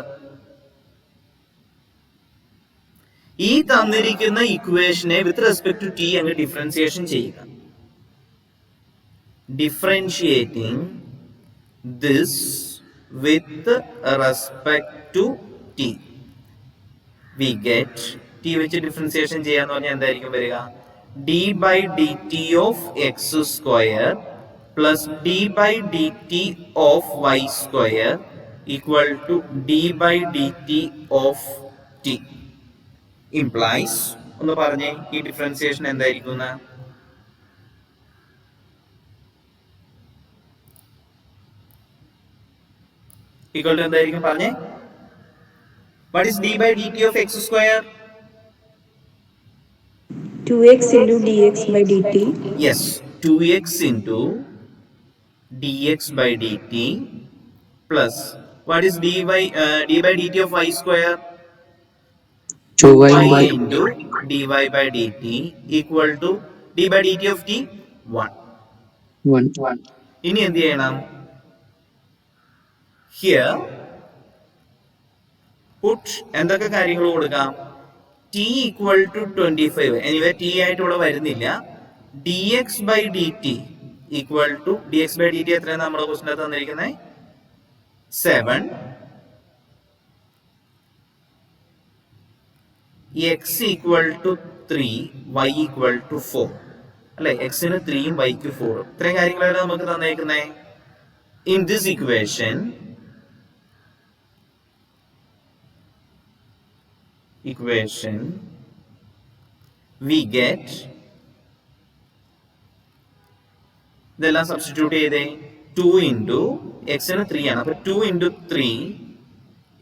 ഈ തന്നിരിക്കുന്ന ഇക്വേഷനെ വിത്ത് റെസ്പെക്ട് ടു t അങ്ങ് ഡിഫറൻസിയേഷൻ ചെയ്യുക. Differentiating this with respect to t, we get t വെച്ച് ഡിഫറൻസിയേഷൻ ചെയ്യാന്ന് പറഞ്ഞാൽ എന്തായിരിക്കും വരിക? d/dt of x² plus d/dt of y² equal to d/dt of t implies, ഒന്ന് പറഞ്ഞേ ഈ ഡിഫറൻസിയേഷൻ എന്തായിരിക്കും? equal to എന്തായിരിക്കും പറഞ്ഞേ? What is d/dt of x²?
2x into dx/dt.
Yes, 2x into dx/dt plus what is d/dt of y²?
2y
into dy/dt equal to d/dt of t 1. ഇനി എന്ത് ചെയ്യണം? Here put എന്തൊക്കെ കാര്യങ്ങൾ കൊടുക്കാം? t equal to 25. Anyway t ആയിട്ട് ഇവിടെ വരുന്നില്ല. dx/dt equal to dx/dt എത്രയാണ് നമ്മുടെ ക്വസ്റ്റ്യൻ തന്നിരിക്കുന്നത്? 7. x equal to 3, y equal to 4. അല്ലെ, x ന് 3ഉം y ക്ക് 4ഉം. ഇത്രയും കാര്യങ്ങളാണ് നമുക്ക് തന്നേക്കുന്നത്. In this equation we get, ഇതെല്ലാം സബ്സ്റ്റിറ്റ്യൂട്ട് ചെയ്തേ. 2 into x ന് 3 ആണ്, അപ്പൊ 2 into 3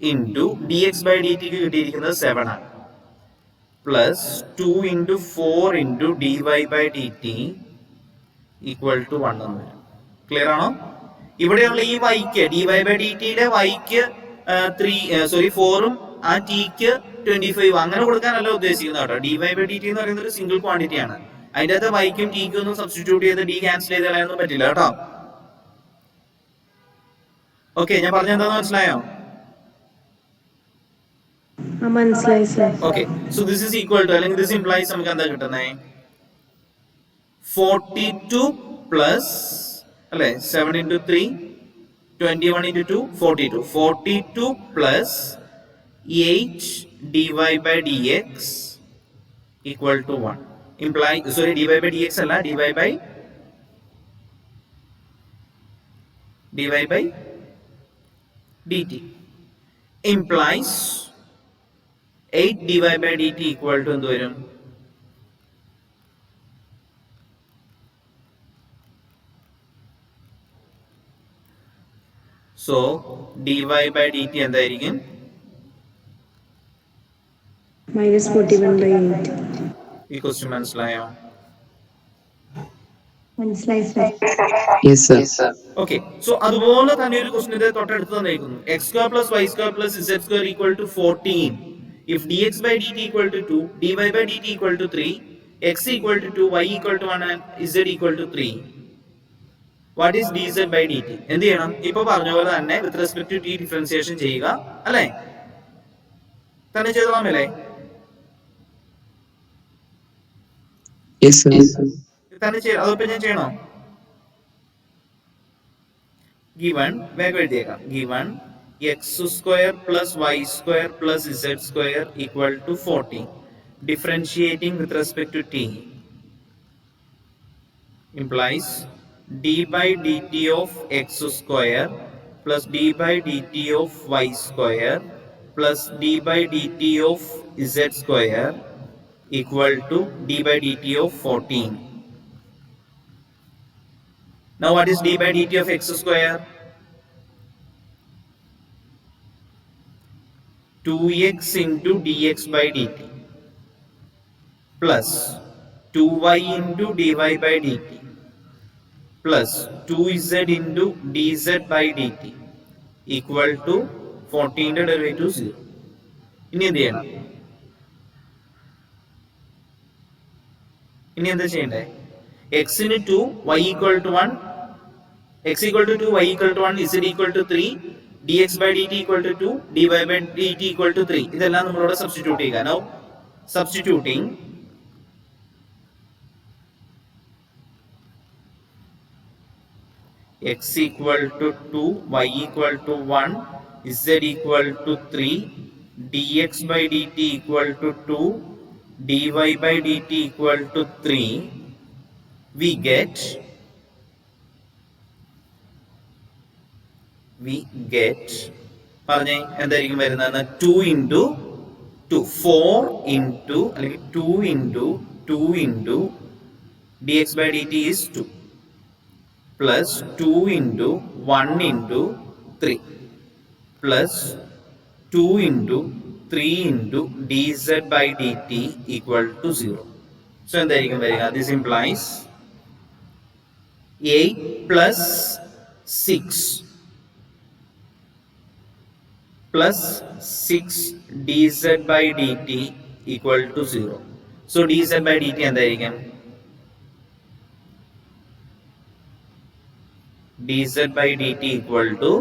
into D X by D ടിക്ക് കിട്ടിയിരിക്കുന്നത് 7 ആണ്, plus 2 into 4 into D Y by D T equal to 1 എന്ന് വരും. ക്ലിയർ ആണോ? ഇവിടെയുള്ള ഈ വൈക്ക് ഡി വൈ ബൈ ഡി ടിയിലെ വൈക്ക് 4ഉം ആ ടിക്ക് 25 അങ്ങനെ കൊടുക്കാനല്ല ഉദ്ദേശിക്കുന്നത് കേട്ടോ. D Y by D T എന്ന് പറയുന്നത് ഒരു സിംഗിൾ ക്വാണ്ടിറ്റി ആണ്. അതിന്റെ അകത്ത് വൈക്കും ടിക്കും ഒന്നും സബ്സ്റ്റിറ്റ്യൂട്ട് ചെയ്ത് ഡി ക്യാൻസൽ ചെയ്ത് കളയാനൊന്നും പറ്റില്ല കേട്ടോ. ഓക്കെ, ഞാൻ പറഞ്ഞെന്താന്ന് മനസ്സിലായോ?
മനസ്സിലായി sir.
Okay, so this is equal to അല്ലെങ്കിൽ ദിസ് ഇംപ്ലൈസ് നമുക്ക് എന്താ കിട്ടുന്നത്? 42 പ്ലസ് അല്ലെ 7 into 3 21 into 2 42 42 plus 8 dy by dx equal to 1. Imply, sorry, dy by dx അല്ല, dy by dt implies 8 dy by dt equal to എന്ത് വരും? So dy by dt എന്തായിരിക്കും?
-41/8.
ഈ ക്വസ്റ്റ്യൻ മനസ്സിലായോ?
മനസ്സിലായി sir.
Yes, sir.
Okay, so അതുപോലെ തന്നെ ഒരു ക്വസ്റ്റ്യൻ ഇത് തൊട്ടടുത്ത് തന്നിരിക്കുന്നു. x² + y² + z² = 14. If dx by dt equal to 2, dy by dt equal to 3, x equal to 2, y equal to 1 and z equal to 3. What is dz by dt? എന്ത് ചെയ്യണം? ഇപ്പൊ പറഞ്ഞ പോലെ തന്നെ with respect to T differentiation ചെയ്യുക അല്ലേ? തന്നെ ചെയ്തോളാമല്ലേ?
Yes, sir.
തന്നെ അതോടൊപ്പം ഞാൻ ചെയ്യണോ? ഗിവൺ വേഗം എഴുതിയേക്കാം. Given x² + y² + z² equal to 14. Differentiating with respect to t implies d by dt of x² plus d by dt of y² plus d by dt of z² equal to d by dt of 14. Now what is d by dt of x²? 2x into dx by dt plus 2y into dy by dt plus 2z into dz by dt equal to 14 derivative 0. ഇനി എന്ത് ചെയ്യണം? ഇനി എന്താ ചെയ്യണ്ടേ? x ന് 2, y equal to 1, x equal to 2, y equal to 1, z equal to 3, dx by dt equal to 2, dy by dt equal to 3. ഇതെല്ലാം നമ്മളോട് substitute ചെയ്യുക. Now substituting x equal to 2, y equal to 1, z equal to 3, dx by dt equal to 2, dy by dt equal to 3, we get പറഞ്ഞേ എന്തായിരിക്കും വരുന്നത്? 2 into 2, 4 into അല്ലെങ്കിൽ 2 into 2 into dx by dt is 2 plus 2 into 1 into 3 plus 2 into 3 into dz by dt equal to 0. So എന്തായിരിക്കും വരിക? This implies 8 plus 6 plus 6 dz by dt equal to 0. So dz by dt എന്തായിരിക്കും? dz by dt equal to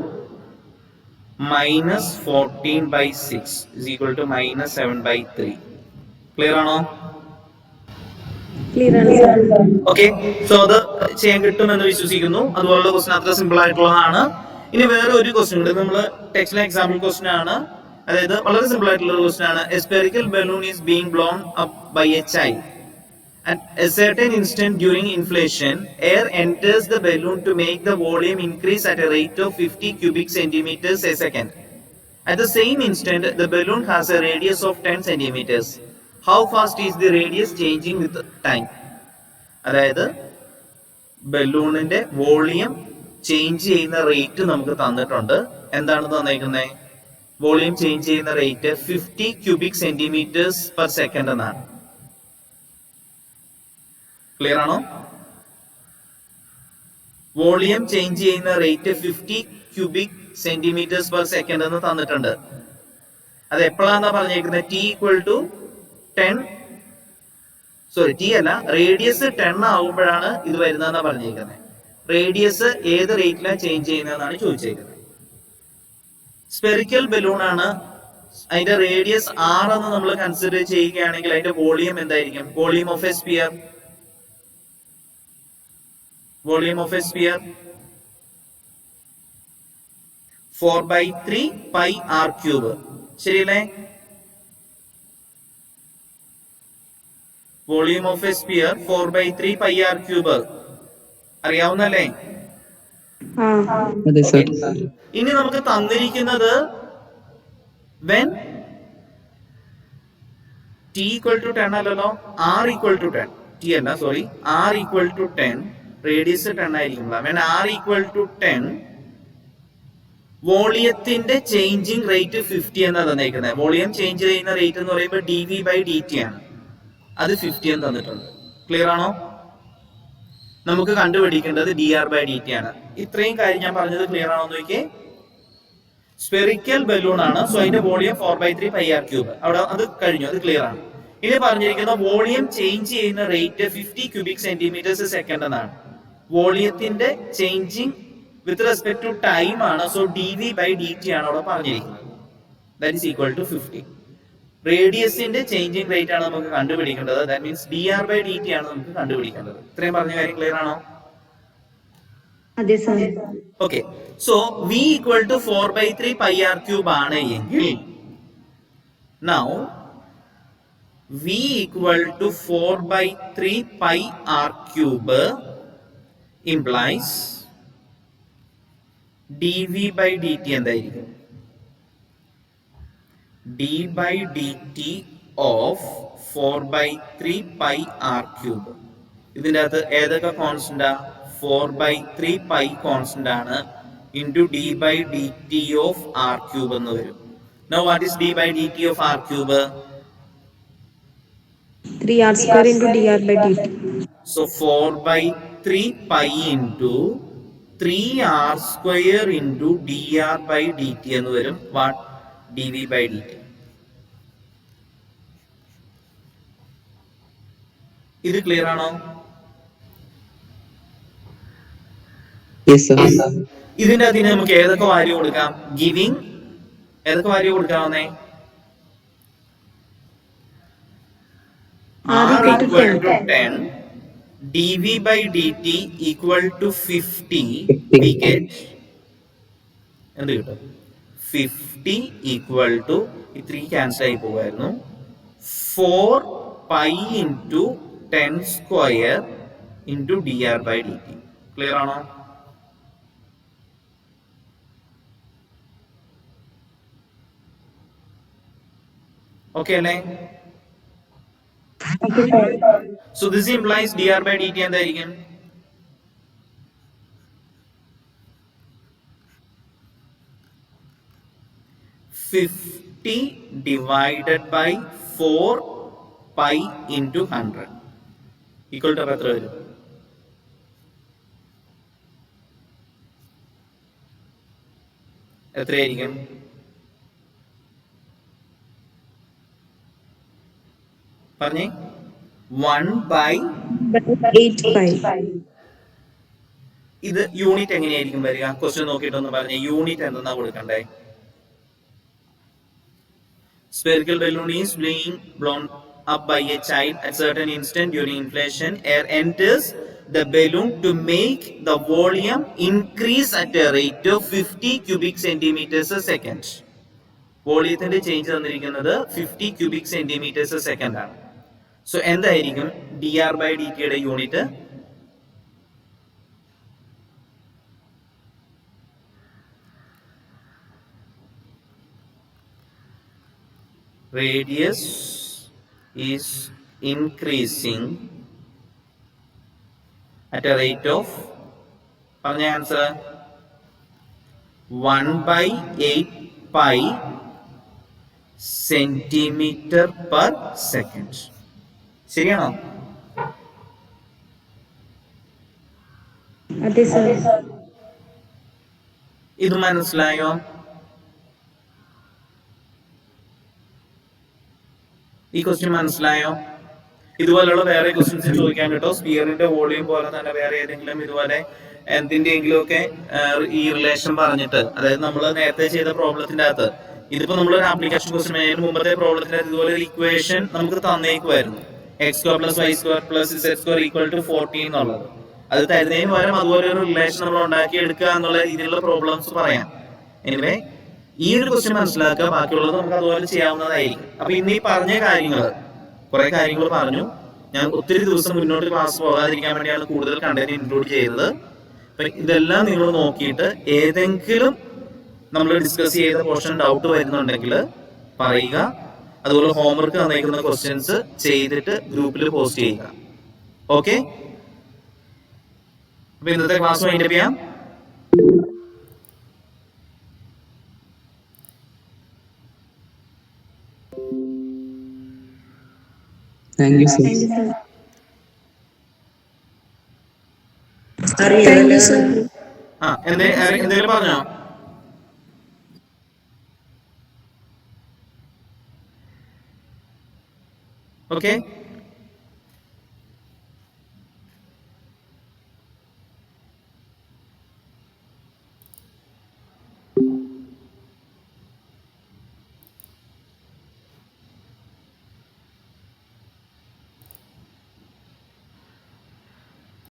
minus 14 by 6 is equal to minus 7 by 3. Clear ആണോ?
Clear ആണ് sir.
Okay, so അത് ചെയ്യാൻ കിട്ടുമെന്ന് വിശ്വസിക്കുന്നു. അതുപോലുള്ള ക്വസ്റ്റൻ അത്ര simple ആയിട്ടുള്ളതാണ്. ഇനി വേറെ ഒരു ക്വസ്റ്റൻ ഉണ്ട്. നമ്മൾ ടെക്സ്റ്റിലെ എക്സാമ്പിൾ ക്വസ്റ്റൻ ആണ്. അതായത് വളരെ സിമ്പിൾ ആയിട്ടുള്ള ഒരു ക്വസ്റ്റൻ ആണ്. A spherical balloon is being blown up by a child. At a certain instant during inflation, air enters the balloon to make the volume increase at a rate of 50 cubic centimeters a second. At the same instant, the balloon has a radius of 10 centimeters. How fast is the radius changing with time? അതായത് ബലൂണിന്റെ volume change ചെയ്യുന്ന rate നമുക്ക് തന്നിട്ടുണ്ട്. എന്താണ് തന്നിരിക്കുന്നത്? Volume change ചെയ്യുന്ന rate 50 cubic centimetres per second എന്നാണ്. Clear ആണോ? വോളിയം ചേഞ്ച് ചെയ്യുന്ന rate 50 cubic centimetres per second എന്ന് തന്നിട്ടുണ്ട്. അത് എപ്പോഴാന്നാ പറഞ്ഞേക്കുന്നത്? T equal to 10, sorry T അല്ല, റേഡിയസ് 10 ആകുമ്പോഴാണ് ഇത് വരുന്നതെന്നാ പറഞ്ഞേക്കുന്നത്. റേഡിയസ് ഏത് റേറ്റിലാണ് ചേഞ്ച് ചെയ്യുന്നതെന്നാണ് ചോദിച്ചേക്കുന്നത്. സ്പെറിക്കൽ ബലൂൺ ആണ്, അതിന്റെ റേഡിയസ് r എന്ന് നമ്മൾ കൺസിഡർ ചെയ്യുകയാണെങ്കിൽ അതിന്റെ വോളിയം എന്തായിരിക്കും? Volume of a sphere, volume of a sphere 4/3 pi r cube. ശരിയല്ലേ? Volume of a sphere 4/3 pi r cube അറിയാവുന്നല്ലേ?
അതെ സർ.
ഇനി നമുക്ക് തന്നിരിക്കുന്നത് when t equal to 10 അല്ലല്ലോ, r equal to 10, t അല്ല sorry, r equal to 10, radius 10 ആയിരിക്കും. when r equal to 10, വോളിയത്തിന്റെ ചേഞ്ചിങ് റേറ്റ് 50 എന്നാ തന്നിരിക്കുന്നത്. വോളിയം ചേഞ്ച് ചെയ്യുന്ന റേറ്റ് എന്ന് പറയുമ്പോൾ dv/dt ആണ്, അത് 50 എന്ന് തന്നിട്ടുണ്ട്. ക്ലിയർ ആണോ? നമുക്ക് കണ്ടുപിടിക്കേണ്ടത് dr/dt ആണ്. ഇത്രയും കാര്യം ഞാൻ പറഞ്ഞത് ക്ലിയർ ആണോ എന്ന് നോക്കിയേ. സ്പെറിക്കൽ ബലൂൺ ആണ്, സോ അതിന്റെ വോളിയം 4/3 പൈ r ക്യൂബ്. അവിടെ അത് കഴിഞ്ഞു, അത് ക്ലിയർ ആണ്. ഇനി പറഞ്ഞിരിക്കുന്ന വോളിയം ചേഞ്ച് ചെയ്യുന്ന റേറ്റ് 50 ക്യൂബിക് സെന്റിമീറ്റേഴ്സ് സെക്കൻഡ് എന്നാണ്. വോളിയത്തിന്റെ changing with respect to time ആണ്, സോ dv/dt ആണ് അവിടെ പറഞ്ഞിരിക്കുന്നത്. That is equal to 50. റേഡിയസിന്റെ ചേഞ്ചിങ് റേറ്റ് ആണ് നമുക്ക് കണ്ടുപിടിക്കേണ്ടത്. ദാറ്റ് മീൻസ് dr/dt ആണ് നമുക്ക് കണ്ടുപിടിക്കേണ്ടത്. ഇത്രയും പറഞ്ഞ കാര്യം ക്ലിയർ ആണോ?
അതെ sir.
Okay, so v equal to 4/3 pi r cube ആണ് എങ്കിൽ now v equal to 4/3 pi r cube implies dv/dt എന്തായിരിക്കും? d/dt of 4/3 pi r cube. ഇതിന്റെ അകത്ത് ഏതൊക്കെ കോൺസ്റ്റന്റാ? 4/3 പൈ കോൺസ്റ്റന്റ് ആണ്, into d/dt of r cube എന്ന് വരും. Now what is d/dt of r cube?
3r² into dr/dt.
So 4/3 pi into 3r² into dr/dt എന്ന് വരും. What? dv/dt. ഇത് ക്ലിയർ ആണോ?
Yes sir.
ഇതിന്റെ അതിന് നമുക്ക് ഏതൊക്കെ വാല്യൂ കൊടുക്കാം? ഗിവിംഗ് ഏതൊക്കെ value കൊടുക്കാവുന്നേ? r equal to 10, dv/dt equal to 50, we get എന്ത് കിട്ടും? 50 equal to 3 ക്യാൻസൽ ആയി പോകുമായിരുന്നു, 4 pi into 10 square into dr/dt. Clear ആണോ? ഓക്കെ അല്ലേ? So this implies dr/dt എന്തായിരിക്കും? $50 divided by 4 pi into 100 equal to എത്ര വരും? എത്രയായിരിക്കും? പറഞ്ഞേ.
1/8
ഇത് യൂണിറ്റ് എങ്ങനെയായിരിക്കും വരിക? ക്വസ്റ്റ്യൻ നോക്കിയിട്ടൊന്ന് പറഞ്ഞേ, യൂണിറ്റ് എന്തെന്നാ കൊടുക്കണ്ടേ? Spherical balloon is being blown up by a child at certain instant during inflation. Air enters the balloon to make the volume increase at a rate of 50 cubic centimeters a second. വോളിയത്തിന്റെ change തന്നിരിക്കുന്നത് 50 cubic centimeters a second ആണ്. So എന്തായിരിക്കും dr/dt യുടെ unit? Radius is increasing at a rate of, പറഞ്ഞ answer 1/8 pi centimetre per second. ശരിയാണോ?
അതെ sir.
ഇത് മനസ്സിലായോ? ഈ ക്വസ്റ്റ്യൻ മനസ്സിലായോ? ഇതുപോലുള്ള വേറെ ക്വസ്റ്റ്യൻസ് ചോദിക്കാൻ കേട്ടോ. സ്പിയറിന്റെ വോളിയം പോലെ തന്നെ വേറെ ഏതെങ്കിലും ഇതുപോലെ എന്തിന്റെയെങ്കിലും ഒക്കെ ഈ റിലേഷൻ പറഞ്ഞിട്ട്, അതായത് നമ്മൾ നേരത്തെ ചെയ്ത പ്രോബ്ലത്തിന്റെ അകത്ത്, ഇതിപ്പോ നമ്മൾ ഒരു ആപ്ലിക്കേഷൻ ക്വസ്റ്റ്യൻ ആയാലും മുമ്പത്തെ പ്രോബ്ലത്തിന്റെ അകത്ത് ഇതുപോലെ ഒരു ഇക്വേഷൻ നമുക്ക് തന്നേക്കുമായിരുന്നു. x² + y² + z² = 14 എന്നുള്ളത്. അത് തരുന്നതിന് പകരം അതുപോലെ ഒരു റിലേഷൻ നമ്മൾ ഉണ്ടാക്കി എടുക്കുക എന്നുള്ള രീതിയിലുള്ള പ്രോബ്ലംസ് പറയാം. എനിവേ ഈ ഒരു ക്വസ്റ്റ്യൻ മനസ്സിലാക്കുക, ബാക്കിയുള്ളത് നമുക്ക് അതുപോലെ ചെയ്യാവുന്നതായിരിക്കും. അപ്പൊ ഇന്ന് ഈ പറഞ്ഞ കാര്യങ്ങൾ, കുറെ കാര്യങ്ങൾ പറഞ്ഞു. ഞാൻ ഒത്തിരി ദിവസം മുന്നോട്ട് ക്ലാസ് പോകാതിരിക്കാൻ വേണ്ടിയാണ് കൂടുതൽ കണ്ടന്റ് ഇൻക്ലൂഡ് ചെയ്തത്. അപ്പൊ ഇതെല്ലാം നിങ്ങൾ നോക്കിയിട്ട് ഏതെങ്കിലും നമ്മൾ ഡിസ്കസ് ചെയ്ത പോർഷൻ ഡൗട്ട് വരുന്നുണ്ടെങ്കിൽ പറയുക. അതുപോലെ ഹോംവർക്ക് തന്നേക്കുന്ന ക്വസ്റ്റ്യൻസ് ചെയ്തിട്ട് ഗ്രൂപ്പിൽ പോസ്റ്റ് ചെയ്യുക. ഓക്കെ, അപ്പൊ ഇന്നത്തെ ക്ലാസ് വൈൻഡപ്പ് ചെയ്യാം.
Thank you, sir.
Thank you, sir.
എന്തെങ്കിലും പറഞ്ഞോ? ഓക്കെ.